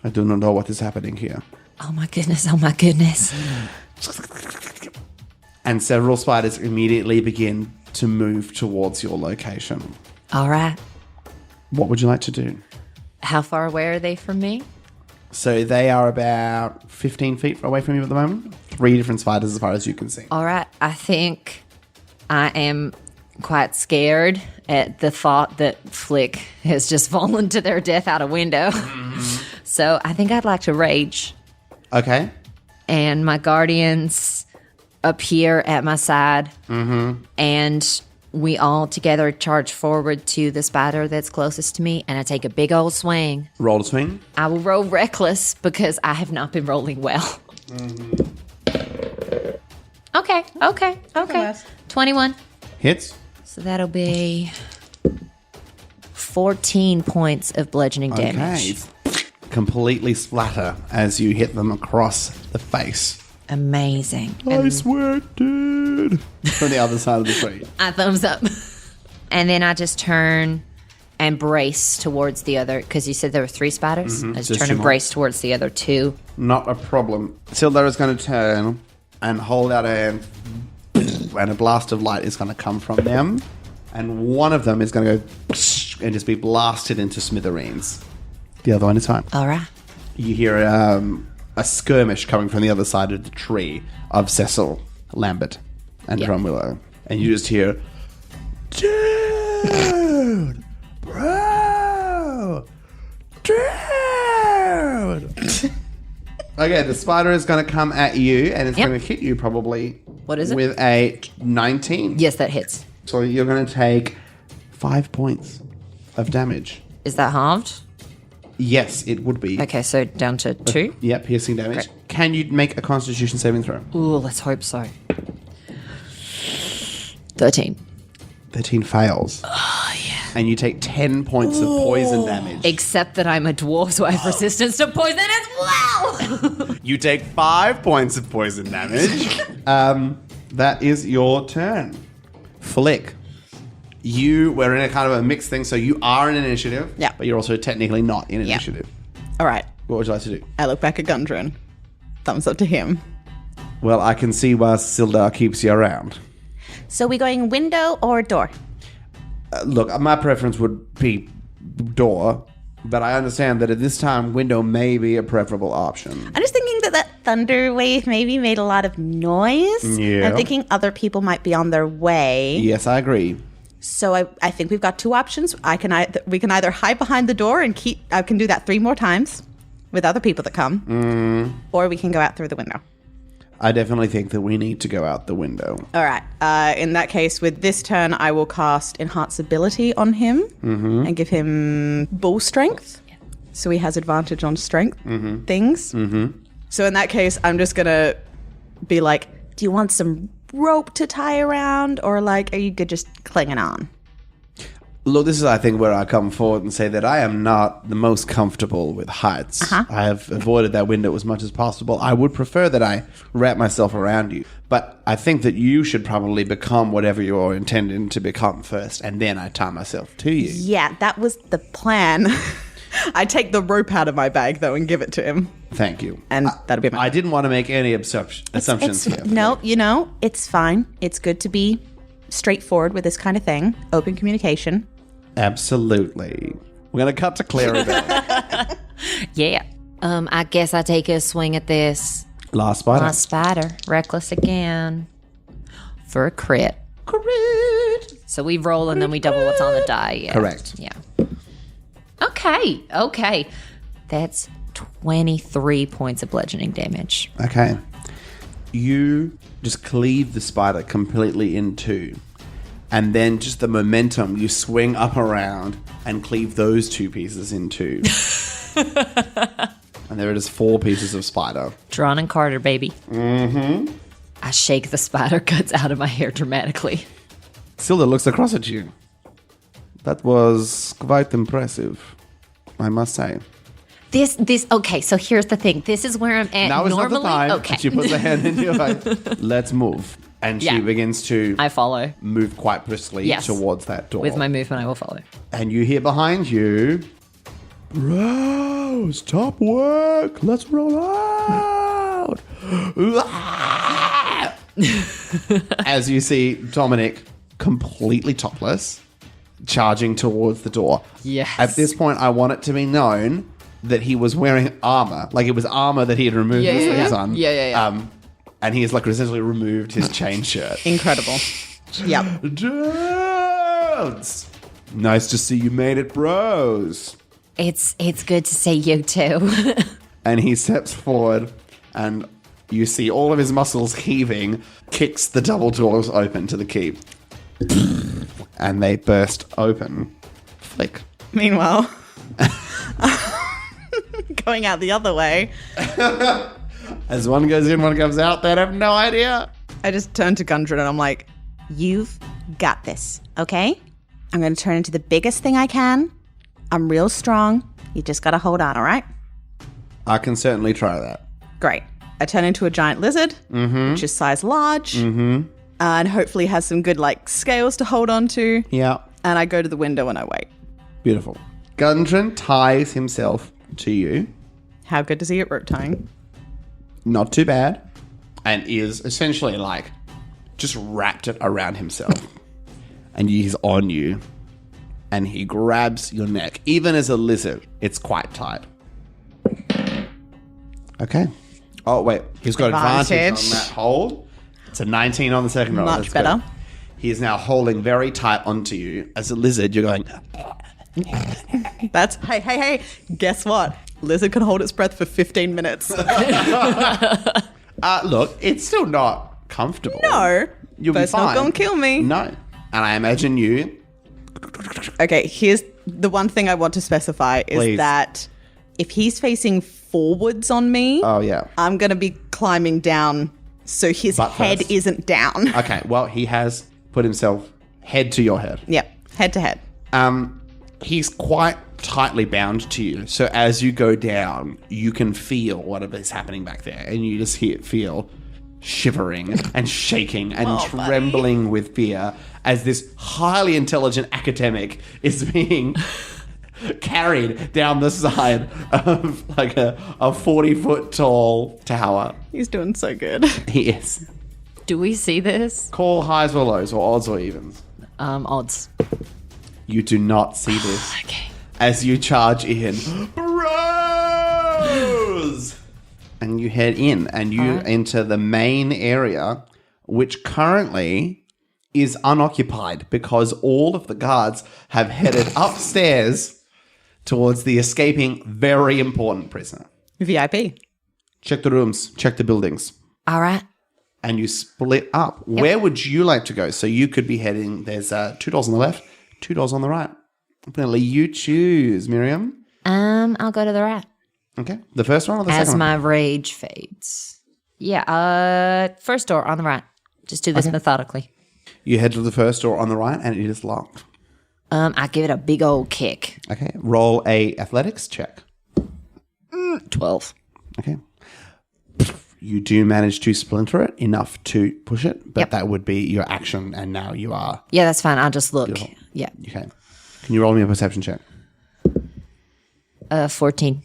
I do not know what is happening here. Oh my goodness, oh my goodness. And several spiders immediately begin to move towards your location. All right. What would you like to do? How far away are they from me? So they are about 15 feet away from you at the moment. 3 different spiders as far as you can see. All right. I think I am quite scared at the thought that Flick has just fallen to their death out a window. Mm-hmm. So I think I'd like to rage. Okay. And my guardians appear at my side. Mm-hmm. And we all together charge forward to the spider that's closest to me. And I take a big old swing. Roll a swing. I will roll reckless because I have not been rolling well. Mm-hmm. Okay. 21. Hits. So that'll be 14 points of bludgeoning damage. Okay. Completely splatter as you hit them across the face. Amazing. I sweat, dude. From the other side of the tree. I thumbs up. And then I just turn and brace towards the other, because you said there were 3 spiders? I just turn and brace towards the other 2. Not a problem. Sildar is going to turn and hold out a hand, and a blast of light is going to come from them, and one of them is going to go and just be blasted into smithereens. The other one is fine. All right. You hear a skirmish coming from the other side of the tree of Cecil, Lambert, and Drumwillow, and you just hear, dude, bro, dude. Okay, the spider is going to come at you, and it's going to hit you probably. What is it? With a 19. Yes, that hits. So you're going to take 5 points of damage. Is that halved? Yes, it would be. Okay, so down to 2? Yeah, piercing damage. Great. Can you make a Constitution saving throw? Ooh, let's hope so. 13. 13 fails. Oh, yeah. And you take 10 points of poison damage. Except that I'm a dwarf, so I have resistance to poison as well. You take 5 points of poison damage. That is your turn. Flick. You were in a kind of a mixed thing, so you are in initiative. Yeah. But you're also technically not in initiative. All right. What would you like to do? I look back at Gundren. Thumbs up to him. Well, I can see why Sildar keeps you around. So we going window or door? Look, my preference would be door, but I understand that at this time, window may be a preferable option. I'm just thinking that thunder wave maybe made a lot of noise. Yeah. I'm thinking other people might be on their way. Yes, I agree. So I think we've got 2 options. We can either hide behind the door and I can do that 3 more times with other people that come, or we can go out through the window. I definitely think that we need to go out the window. All right. In that case, with this turn, I will cast Enhance Ability on him and give him bull strength. So he has advantage on strength things. Mm-hmm. So in that case, I'm just going to be like, do you want some rope to tie around, or like, are you good just clinging on? Look, this is, I think, where I come forward and say that I am not the most comfortable with heights. I have avoided that window as much as possible. I would prefer that I wrap myself around you. But I think that you should probably become whatever you're intending to become first, and then I tie myself to you. Yeah, that was the plan. I take the rope out of my bag, though, and give it to him. Thank you. And that'll be my... I didn't want to make any assumptions here. No, it's fine. It's good to be straightforward with this kind of thing. Open communication. Absolutely. We're going to cut to Clarrybelle. Yeah. I guess I take a swing at this. Last spider. Last spider. Reckless again. for a crit. Crit. So we roll and then we double what's on the die. Yeah. Correct. Yeah. Okay. That's 23 points of bludgeoning damage. Okay. You just cleave the spider completely in two. And then just the momentum, you swing up around and cleave those two pieces in two. And there it is, 4 pieces of spider. Drawn and Carter, baby. Mm-hmm. I shake the spider guts out of my hair dramatically. Silda looks across at you. That was quite impressive, I must say. Okay, so here's the thing. This is where I'm at. Now is normally, not the time. Okay. She puts her hand in your face. Let's move. And she begins to I follow. move quite briskly towards that door. With my movement, I will follow. And you hear behind you, bro, stop work. Let's roll out. As you see Dominic completely topless, charging towards the door. Yes. At this point, I want it to be known that he was wearing armor. Like it was armor that he had removed his sleeves on. Yeah. And he has like essentially removed his chain shirt. Incredible. Yep. Dudes! Nice to see you made it, bros. It's good to see you too. And he steps forward and you see all of his muscles heaving, kicks the double doors open to the keep. And they burst open. Flick. Meanwhile, going out the other way, As one goes in, one comes out, they have no idea. I just turn to Gundren and I'm like, you've got this, okay? I'm going to turn into the biggest thing I can. I'm real strong. You just got to hold on, all right? I can certainly try that. Great. I turn into a giant lizard, which is size large, and hopefully has some good, like, scales to hold on to. Yeah. And I go to the window and I wait. Beautiful. Gundren ties himself to you. How good does he at rope tying? Not too bad. And is essentially like just wrapped it around himself. And he's on you. And he grabs your neck. Even as a lizard, it's quite tight. Okay. Oh, wait. He's got advantage on that hold. It's a 19 on the second roll. Much better. Good. He is now holding very tight onto you. As a lizard, you're going... That's, hey, guess what? Lizard can hold its breath for 15 minutes. Look, it's still not comfortable. No, You'll but be it's fine. not going to kill me. No. And I imagine you... Okay, here's the one thing I want to specify is Please. that if he's facing forwards on me, Oh, yeah. I'm going to be climbing down so his Butt head first. isn't down. Okay, well, he has put himself head to your head. Yep, head to head. He's quite tightly bound to you. So as you go down, you can feel whatever is happening back there. And you just feel shivering and shaking and trembling with fear as this highly intelligent academic is being carried down the side of like a 40-foot tall tower. He's doing so good. He is. Do we see this? Call highs or lows or odds or evens. Odds. You do not see this. Okay. As you charge in, bros! And you head in and you enter the main area, which currently is unoccupied because all of the guards have headed upstairs towards the escaping very important prisoner. VIP. Check the rooms, check the buildings. All right. And you split up. Yep. Where would you like to go? So you could be heading, there's 2 doors on the left, 2 doors on the right. Apparently you choose, Miriam. I'll go to the right. Okay. The first one or the As second my one? rage fades. Yeah, first door on the right. Just do this methodically. You head to the first door on the right and it is locked. I give it a big old kick. Okay. Roll a athletics check. 12. Okay. You do manage to splinter it enough to push it, but that would be your action and now you are... Yeah, that's fine. I'll just look. Beautiful. Yeah. Okay. Can you roll me a perception check? 14.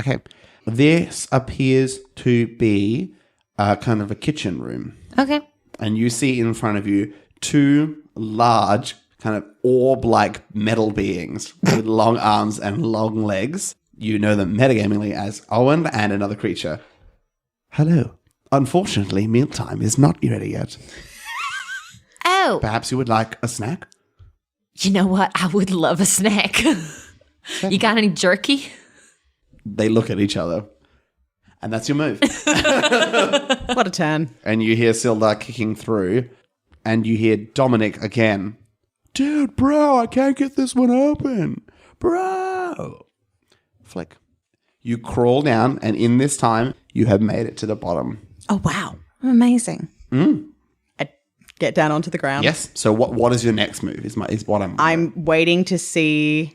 Okay. This appears to be kind of a kitchen room. Okay. And you see in front of you 2 large kind of orb-like metal beings with long arms and long legs. You know them metagamingly as Owen and another creature. Hello. Unfortunately, mealtime is not ready yet. No. Perhaps you would like a snack? You know what? I would love a snack. You got any jerky? They look at each other. And that's your move. What a turn. And you hear Sildar kicking through. And you hear Dominic again. Dude, bro, I can't get this one open. Bro. Flick. You crawl down, and in this time, you have made it to the bottom. Oh, wow. Amazing. I get down onto the ground. Yes. So what is your next move? Is what I'm waiting to see...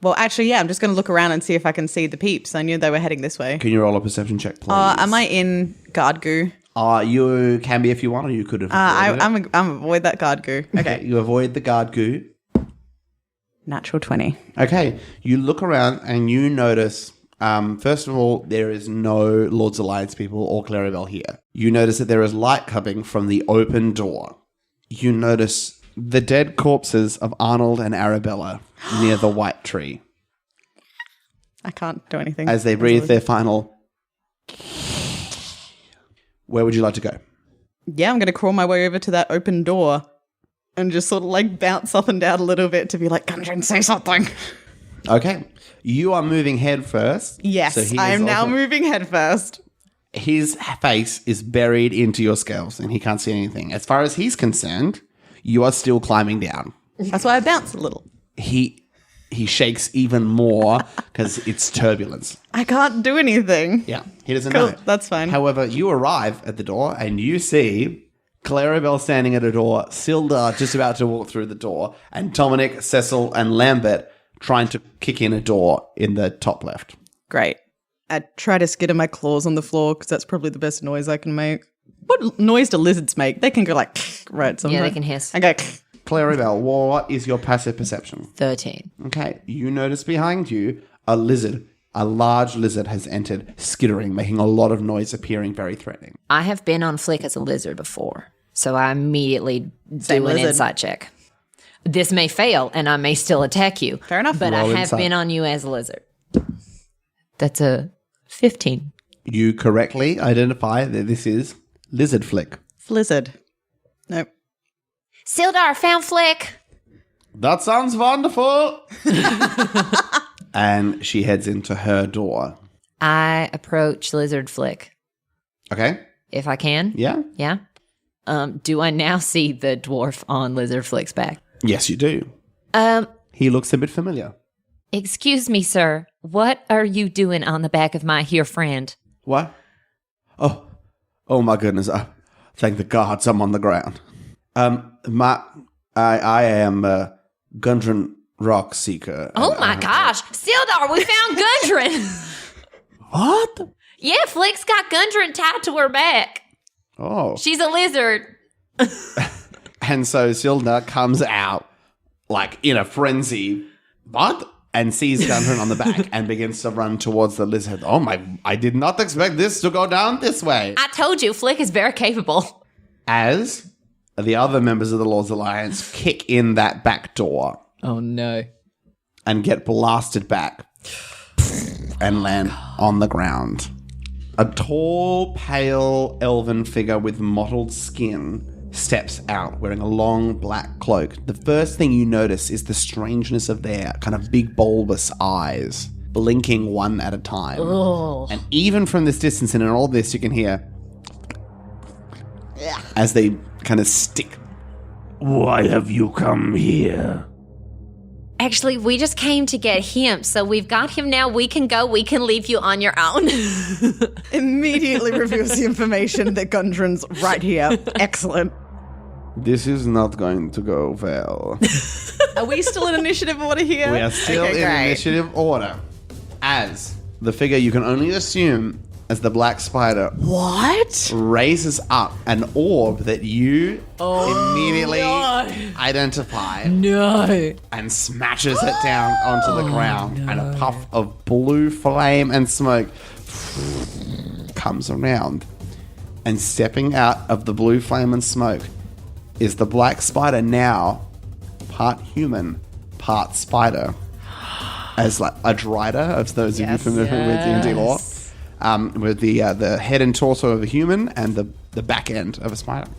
Well, actually, yeah, I'm just going to look around and see if I can see the peeps. I knew they were heading this way. Can you roll a perception check, please? Am I in guard goo? You can be if you want, or you could have avoided it. I'm avoid that guard goo. Okay. You avoid the guard goo. Natural 20. Okay. You look around and you notice, first of all, there is no Lord's Alliance people or Clarrybelle here. You notice that there is light coming from the open door. You notice the dead corpses of Arnold and Arabella near the white tree. I can't do anything. As they breathe their final... Where would you like to go? Yeah, I'm going to crawl my way over to that open door and just sort of like bounce up and down a little bit to be like, Gundren, say something. Okay. You are moving head first. Yes, So he I is am now also- moving head first. His face is buried into your scales and he can't see anything. As far as he's concerned, you are still climbing down. That's why I bounce a little. He shakes even more because it's turbulence. I can't do anything. Yeah, he doesn't Cool, know. that's fine. However, you arrive at the door and you see Clarrybelle standing at a door, Sildar just about to walk through the door, and Dominic, Cecil, and Lambert trying to kick in a door in the top left. Great. I try to skitter my claws on the floor because that's probably the best noise I can make. What noise do lizards make? They can go like, right? Yeah, they can hiss. I go, Clarrybelle, what is your passive perception? 13. Okay, you notice behind you a lizard. A large lizard has entered, skittering, making a lot of noise, appearing very threatening. I have been on Flick as a lizard before, so I immediately do an lizard. insight check. This may fail, and I may still attack you. Fair enough. But Roll I have insight. been on you as a lizard. That's a 15. You correctly identify that this is Lizard Flick. Lizard. Nope. Sildar found Flick. That sounds wonderful. And she heads into her door. I approach Lizard Flick, Okay? if I can. Yeah? Yeah. Do I now see the dwarf on Lizard Flick's back? Yes, you do. Um, He looks a bit familiar. excuse me, sir. What are you doing on the back of my here friend? What? Oh my goodness. Thank the gods I'm on the ground. I am Gundren Rock Seeker. Oh my gosh. Sildar, we found Gundren. What? Yeah, Flick's got Gundren tied to her back. Oh. She's a lizard. And so Sildar comes out like in a frenzy. What? And sees Gundren on the back and begins to run towards the lizard. Oh my, I did not expect this to go down this way. I told you, Flick is very capable. As the other members of the Lord's Alliance kick in that back door Oh no. and get blasted back and land on the ground. A tall, pale, elven figure with mottled skin steps out wearing a long black cloak. The first thing you notice is the strangeness of their kind of big bulbous eyes, blinking one at a time. Oh. And even from this distance and in all this, you can hear as they kind of stick. Why have you come here? Actually, we just came to get him, so we've got him now. We can go. We can leave you on your own. Immediately reveals the information that Gundren's right here. Excellent. This is not going to go well. Are we still in initiative order here? We are still Okay, in great. initiative order. As the figure you can only assume as the black spider What? raises up an orb that you immediately identify and smashes it down onto the ground, and a puff of blue flame and smoke comes around. And stepping out of the blue flame and smoke is the black spider, now part human, part spider, as like a drider, of those of you familiar with D&D lore. With the head and torso of a human and the back end of a spider.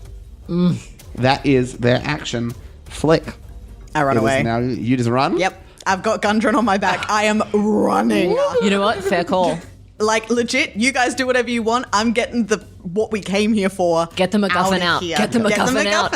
That is their action. Flick. I run It is away. Now you just run? Yep. I've got Gundren on my back. I am running. You know what? Fair call. Like, legit, you guys do whatever you want. I'm getting what we came here for. Get the McGuffin out. Here. Get the McGuffin out.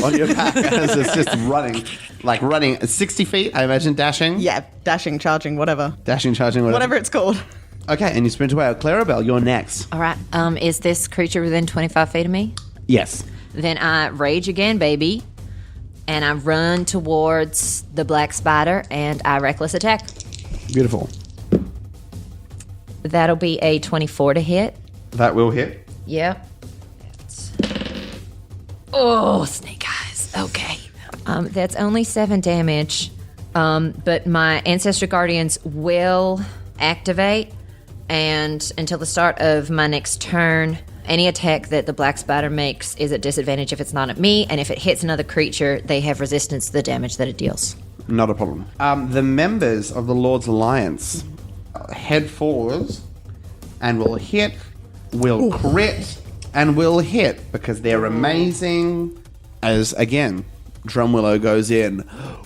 On your back as it's just running. Like running 60 feet, I imagine, dashing. Yeah, dashing, charging, whatever. Dashing, charging, Whatever it's called. Okay, and you sprint away. Clarrybelle, you're next. All right. Is this creature within 25 feet of me? Yes. Then I rage again, baby. And I run towards the black spider and I reckless attack. Beautiful. That'll be a 24 to hit. That will hit. Yep. Oh, snake eyes. Okay. That's only 7 damage. But my Ancestral Guardians will activate. And until the start of my next turn, any attack that the black spider makes is at disadvantage if it's not at me. And if it hits another creature, they have resistance to the damage that it deals. Not a problem. The members of the Lord's Alliance head forwards and will hit, will crit, and will hit because they're amazing. As, again, Drumwillow goes in.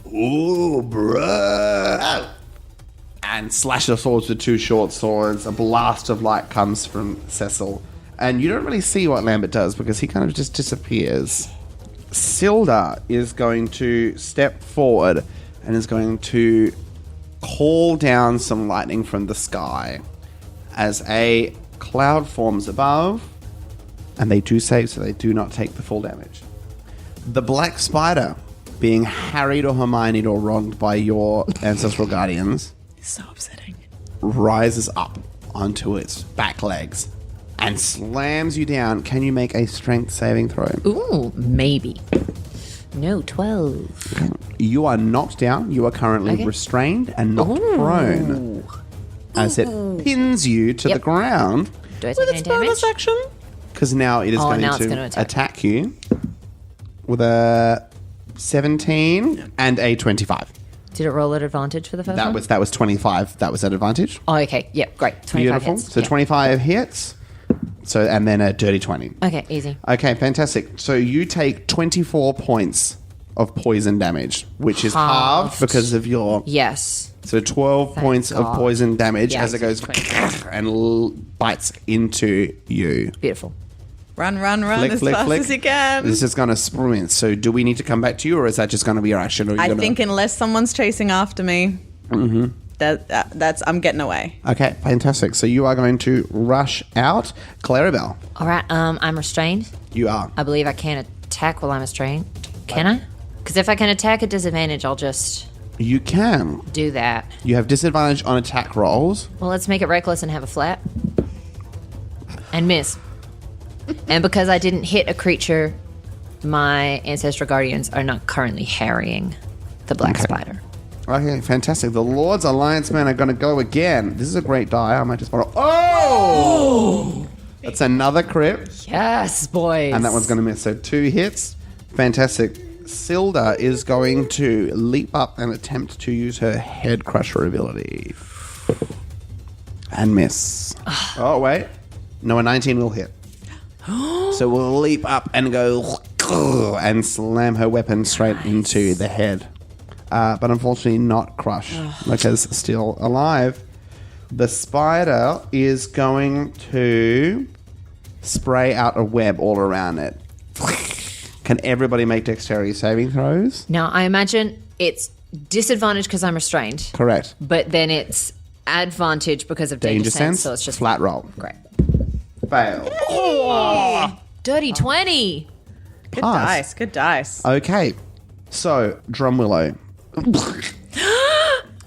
Ooh, bruh. And slash the swords with 2 short swords. A blast of light comes from Cecil. And you don't really see what Lambert does because he kind of just disappears. Sildar is going to step forward and is going to call down some lightning from the sky as a cloud forms above. And they do save, so they do not take the full damage. The black spider, being harried or Hermioned or wronged by your ancestral guardians, So upsetting. rises up onto its back legs and slams you down. Can you make a strength saving throw? Ooh, maybe. No, 12. You are knocked down. You are currently Okay. restrained and knocked prone as it pins you to the ground. Do I take any damage? Because now it is going now it's to gonna attack you with a 17 and a 25. Did it roll at advantage for the first That one? was 25. That was at advantage. Oh, okay. Yep, great. 25 Beautiful. hits. So Yep. 25 hits. So and then a dirty 20. Okay, easy. Okay, fantastic. So you take 24 points of poison damage, which is halved because of your... Yes. So 12 points of God. poison damage Yeah, as it goes 20. and bites into you. Beautiful. Run as fast as you can. This is going to sprint. So do we need to come back to you or is that just going to be your action? Or are you I gonna... think unless someone's chasing after me, that's I'm getting away. Okay, fantastic. So you are going to rush out. Clarrybelle, All right, I'm restrained. you are. I believe I can't attack while I'm restrained. Can I? Because if I can attack at disadvantage, I'll just You can. do that. You have disadvantage on attack rolls. Well, let's make it reckless and have a flat. And miss. And because I didn't hit a creature, my Ancestral Guardians are not currently harrying the black spider. Okay, fantastic. The Lord's Alliance men are going to go again. This is a great die. I might just borrow. Oh! That's another crit. Yes, boys. And that one's going to miss. So 2 hits. Fantastic. Sildar is going to leap up and attempt to use her head crusher ability. And miss. Oh, wait. No, a 19 will hit. So we'll leap up and go and slam her weapon straight into the head. But unfortunately not crush because still alive. The spider is going to spray out a web all around it. Can everybody make dexterity saving throws? Now, I imagine it's disadvantage because I'm restrained, Correct. but then it's advantage because of danger sense, so it's just flat roll. Great. Fail. Dirty 20. Good Pass. dice. Good dice. Okay. So, Drumwillow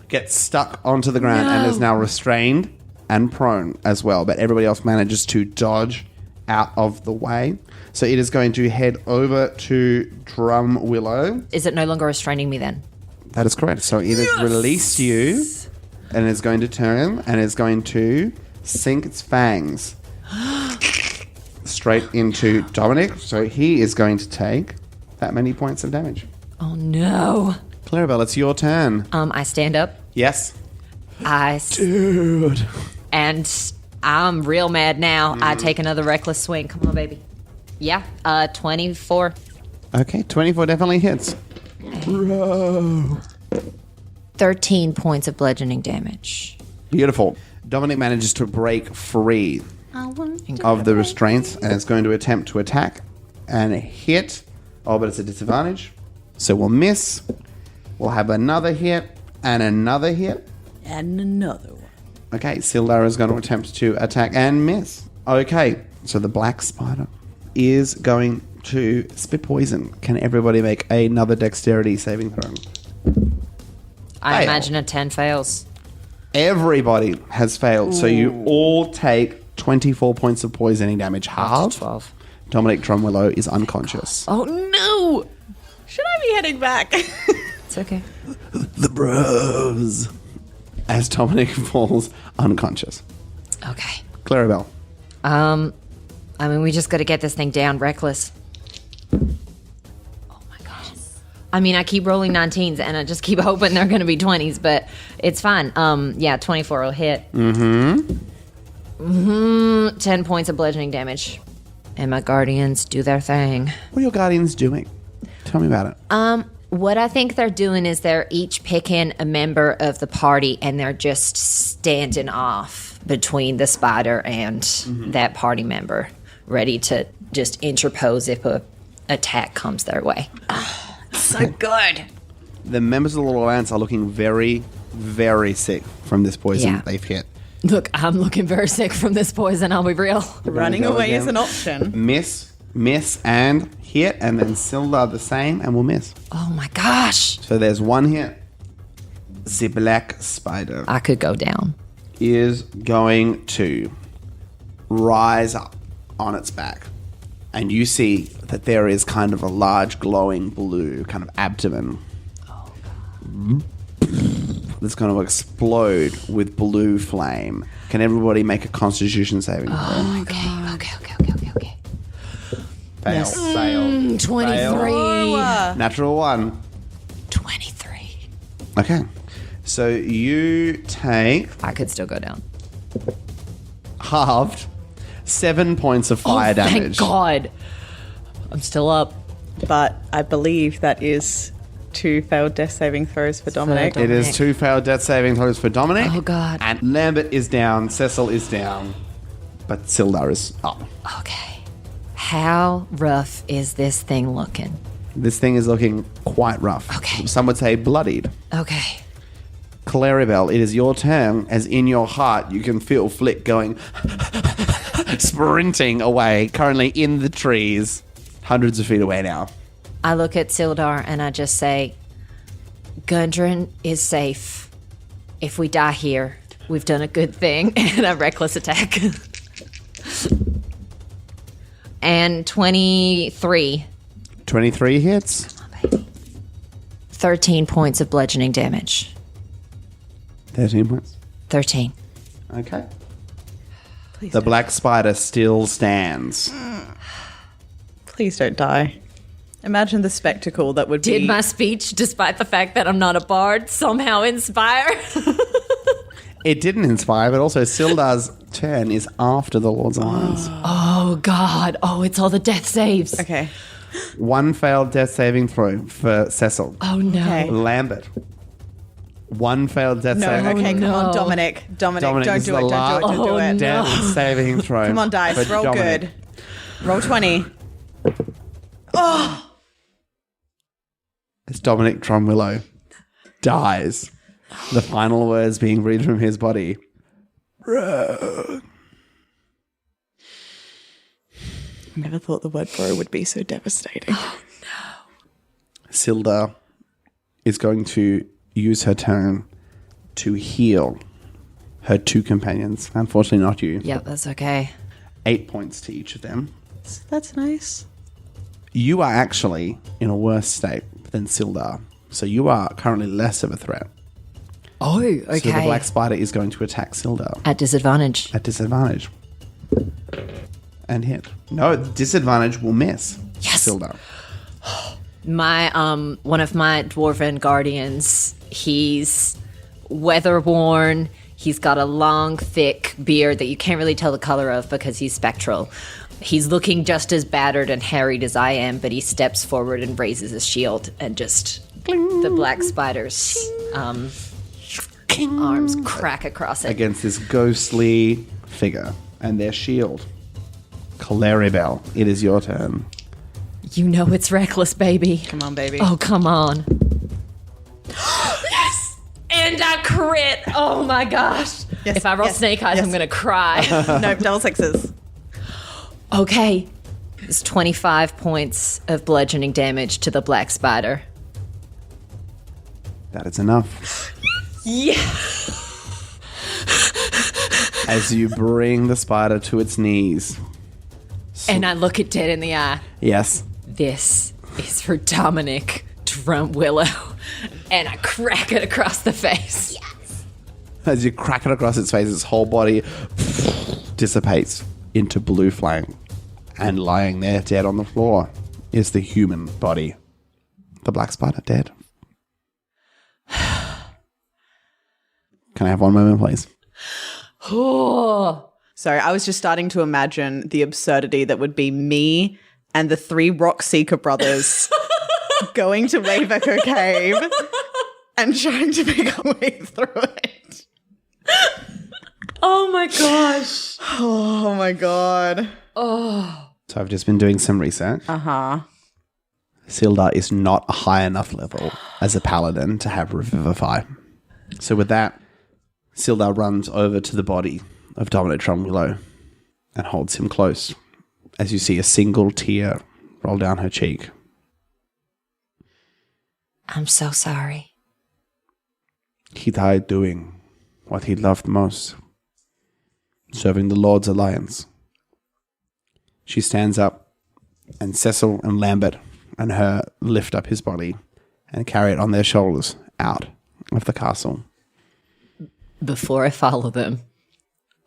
gets stuck onto the ground and is now restrained and prone as well. But everybody else manages to dodge out of the way. So it is going to head over to Drumwillow. Is it no longer restraining me then? That is correct. So it has released you and is going to turn and is going to sink its fangs straight into Dominic. So he is going to take that many points of damage. Oh no. Clarrybelle, it's your turn. I stand up. Yes. Dude. And I'm real mad now. I take another reckless swing. Come on, baby. Yeah, 24. Okay, 24 definitely hits. 13 points of bludgeoning damage. Beautiful. Dominic manages to break free of the restraints and is going to attempt to attack and hit. Oh, but it's a disadvantage. So we'll miss. We'll have another hit and another hit. And another one. Okay, Sildar is going to attempt to attack and miss. Okay, so the black spider is going to spit poison. Can everybody make another dexterity saving throw? I Fail. imagine a 10 fails. Everybody has failed, so you all take 24 points of poisoning damage. Half. 12. Dominic Drumwillow is unconscious. Oh, no! Should I be heading back? It's okay. The bros. As Dominic falls unconscious. Okay. Clarrybelle. I mean, we just got to get this thing down reckless. Oh my gosh. I mean, I keep rolling 19s and I just keep hoping they're going to be 20s, but it's fine. Yeah, 24 will hit. 10 points of bludgeoning damage. And my guardians do their thing. What are your guardians doing? Tell me about it. What I think they're doing is they're each picking a member of the party and they're just standing off between the spider and that party member, ready to just interpose if a attack comes their way. So good. The members of the Little Ants are looking very, very sick from this poison Yeah. they've hit. Look, I'm looking very sick from this poison, I'll be real. Running go away again. is an option. Miss, and hit, and then Sildar the same, and we'll miss. Oh my gosh. So there's one hit. The black spider I could go down. is going to rise up on its back. And you see that there is kind of a large glowing blue kind of abdomen. That's going to explode with blue flame. Can everybody make a constitution saving throw? Oh, okay. Fail. Yes. Fail. 23. Natural 1. 23. Okay. So you take I could still go down. halved 7 points of fire damage. Thank God. I'm still up. But I believe that is 2 failed death saving throws for Dominic. It is 2 failed death saving throws for Dominic. Oh, God. And Lambert is down. Cecil is down. But Sildar is up. Okay. How rough is this thing looking? This thing is looking quite rough. Okay. Some would say bloodied. Okay. Clarrybelle, it is your turn, as in your heart you can feel Flick going sprinting away, currently in the trees, hundreds of feet away now. I look at Sildar and I just say, Gundren is safe. If we die here, we've done a good thing. And a reckless attack. And 23. 23 hits. 13 points of bludgeoning damage. 13 points. 13. Okay. The black spider still stands. Please don't die. Imagine the spectacle that would Did be. my speech, despite the fact that I'm not a bard, somehow inspire? It didn't inspire, but also Sildar's turn is after the Lord's Alliance. Oh, God. Oh, it's all the death saves. Okay. 1 failed death saving throw for Cecil. Oh, no. Okay. Lambert. 1 failed death No, saving okay, come on, no. Dominic. Dominic, Dominic, don't this do is it, the don't do it, don't do last it. death saving throw. Come on, dice, for roll Dominic. good. Roll 20. As Dominic Drumwillow dies, the final words being breathed from his body. Never thought the word bro would be so devastating. Sildar is going to use her turn to heal her 2 companions. Unfortunately, not you. Yep, that's okay. 8 points to each of them. That's nice. You are actually in a worse state than Sildar, so you are currently less of a threat. Oh, okay. So the black spider is going to attack Sildar At disadvantage. at disadvantage. And hit. No, disadvantage will miss. Yes. Sildar. My one of my dwarven guardians, he's weather worn. He's got a long, thick beard that you can't really tell the color of because he's spectral. He's looking just as battered and harried as I am, but he steps forward and raises his shield and just the black spider's arms crack across it. Against this ghostly figure and their shield. Clarrybelle, it is your turn. You know it's reckless, baby. Come on, baby. Oh, come on. Yes! And I crit. Oh my gosh. Yes, If I roll yes, snake eyes, yes. I'm going to cry. Nope, double sixes. Okay. It's 25 points of bludgeoning damage to the black spider. That is enough. Yeah. As you bring the spider to its knees. And I look it dead in the eye. Yes. This is for Dominic Drumwillow. And I crack it across the face. As you crack it across its face, its whole body dissipates into blue flame. And lying there dead on the floor is the human body. The black spider dead. Can I have one moment, please? Oh. Sorry, I was just starting to imagine the absurdity that would be me and the 3 Rock Seeker brothers going to Wave Echo Cave and trying to make our way through it. Oh my gosh. Oh my god. Oh. So I've just been doing some research. Uh-huh. Sildar is not a high enough level as a paladin to have Revivify. So with that, Sildar runs over to the body of Dominic Drumwillow and holds him close as you see a single tear roll down her cheek. I'm so sorry. He died doing what he loved most, serving the Lord's Alliance. She stands up, and Cecil and Lambert and her lift up his body and carry it on their shoulders out of the castle. Before I follow them,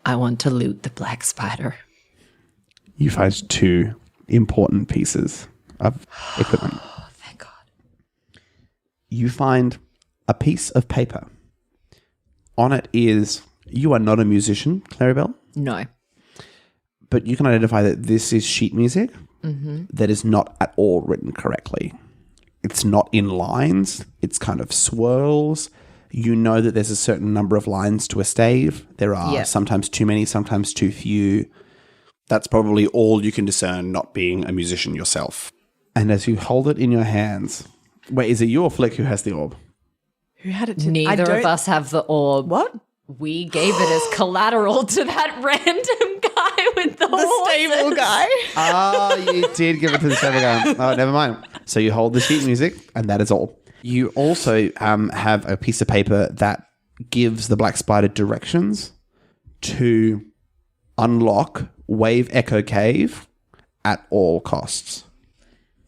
I want to loot the black spider. You find 2 important pieces of equipment. Oh, thank God. You find a piece of paper. On it is, you are not a musician, Clarrybelle, No. but you can identify that this is sheet music that is not at all written correctly. It's not in lines. It's kind of swirls. You know that there's a certain number of lines to a stave. There are sometimes too many, sometimes too few. That's probably all you can discern, not being a musician yourself. And as you hold it in your hands, wait, is it you or Flick who has the orb? Who had it? Neither of us have the orb. What? We gave it as collateral to that random guy with the horses. Stable guy. Ah, you did give it to the stable guy. Oh, never mind. So you hold the sheet music, and that is all. You also have a piece of paper that gives the black spider directions to unlock Wave Echo Cave at all costs.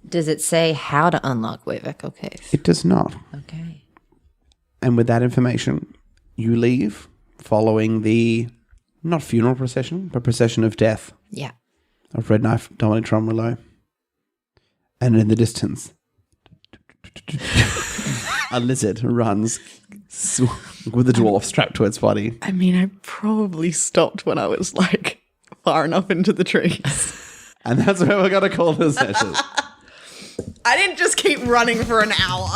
Does it say how to unlock Wave Echo Cave? It does not. Okay. And with that information, you leave following the, not funeral procession, but procession of death Yeah. of Red Knife Dominic Drumwillow. And in the distance, a lizard runs with the dwarf strapped to its body. I mean, I probably stopped when I was like far enough into the trees. And that's where we're going to call this session. I didn't just keep running for an hour.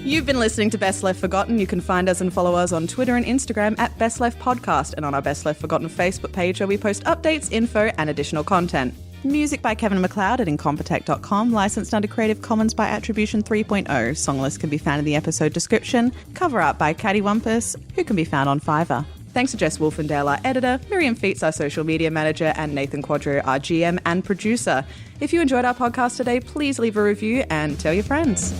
You've been listening to Best Left Forgotten. You can find us and follow us on Twitter and Instagram at Best Left Podcast and on our Best Left Forgotten Facebook page where we post updates, info, and additional content. Music by Kevin MacLeod at incompetech.com, licensed under Creative Commons by Attribution 3.0. Song list can be found in the episode description. Cover art by Caddy Wumpus, who can be found on Fiverr. Thanks to Jess Wolfendale, our editor, Miriam Feats, our social media manager, and Nathan Quadro, our GM and producer. If you enjoyed our podcast today, please leave a review and tell your friends.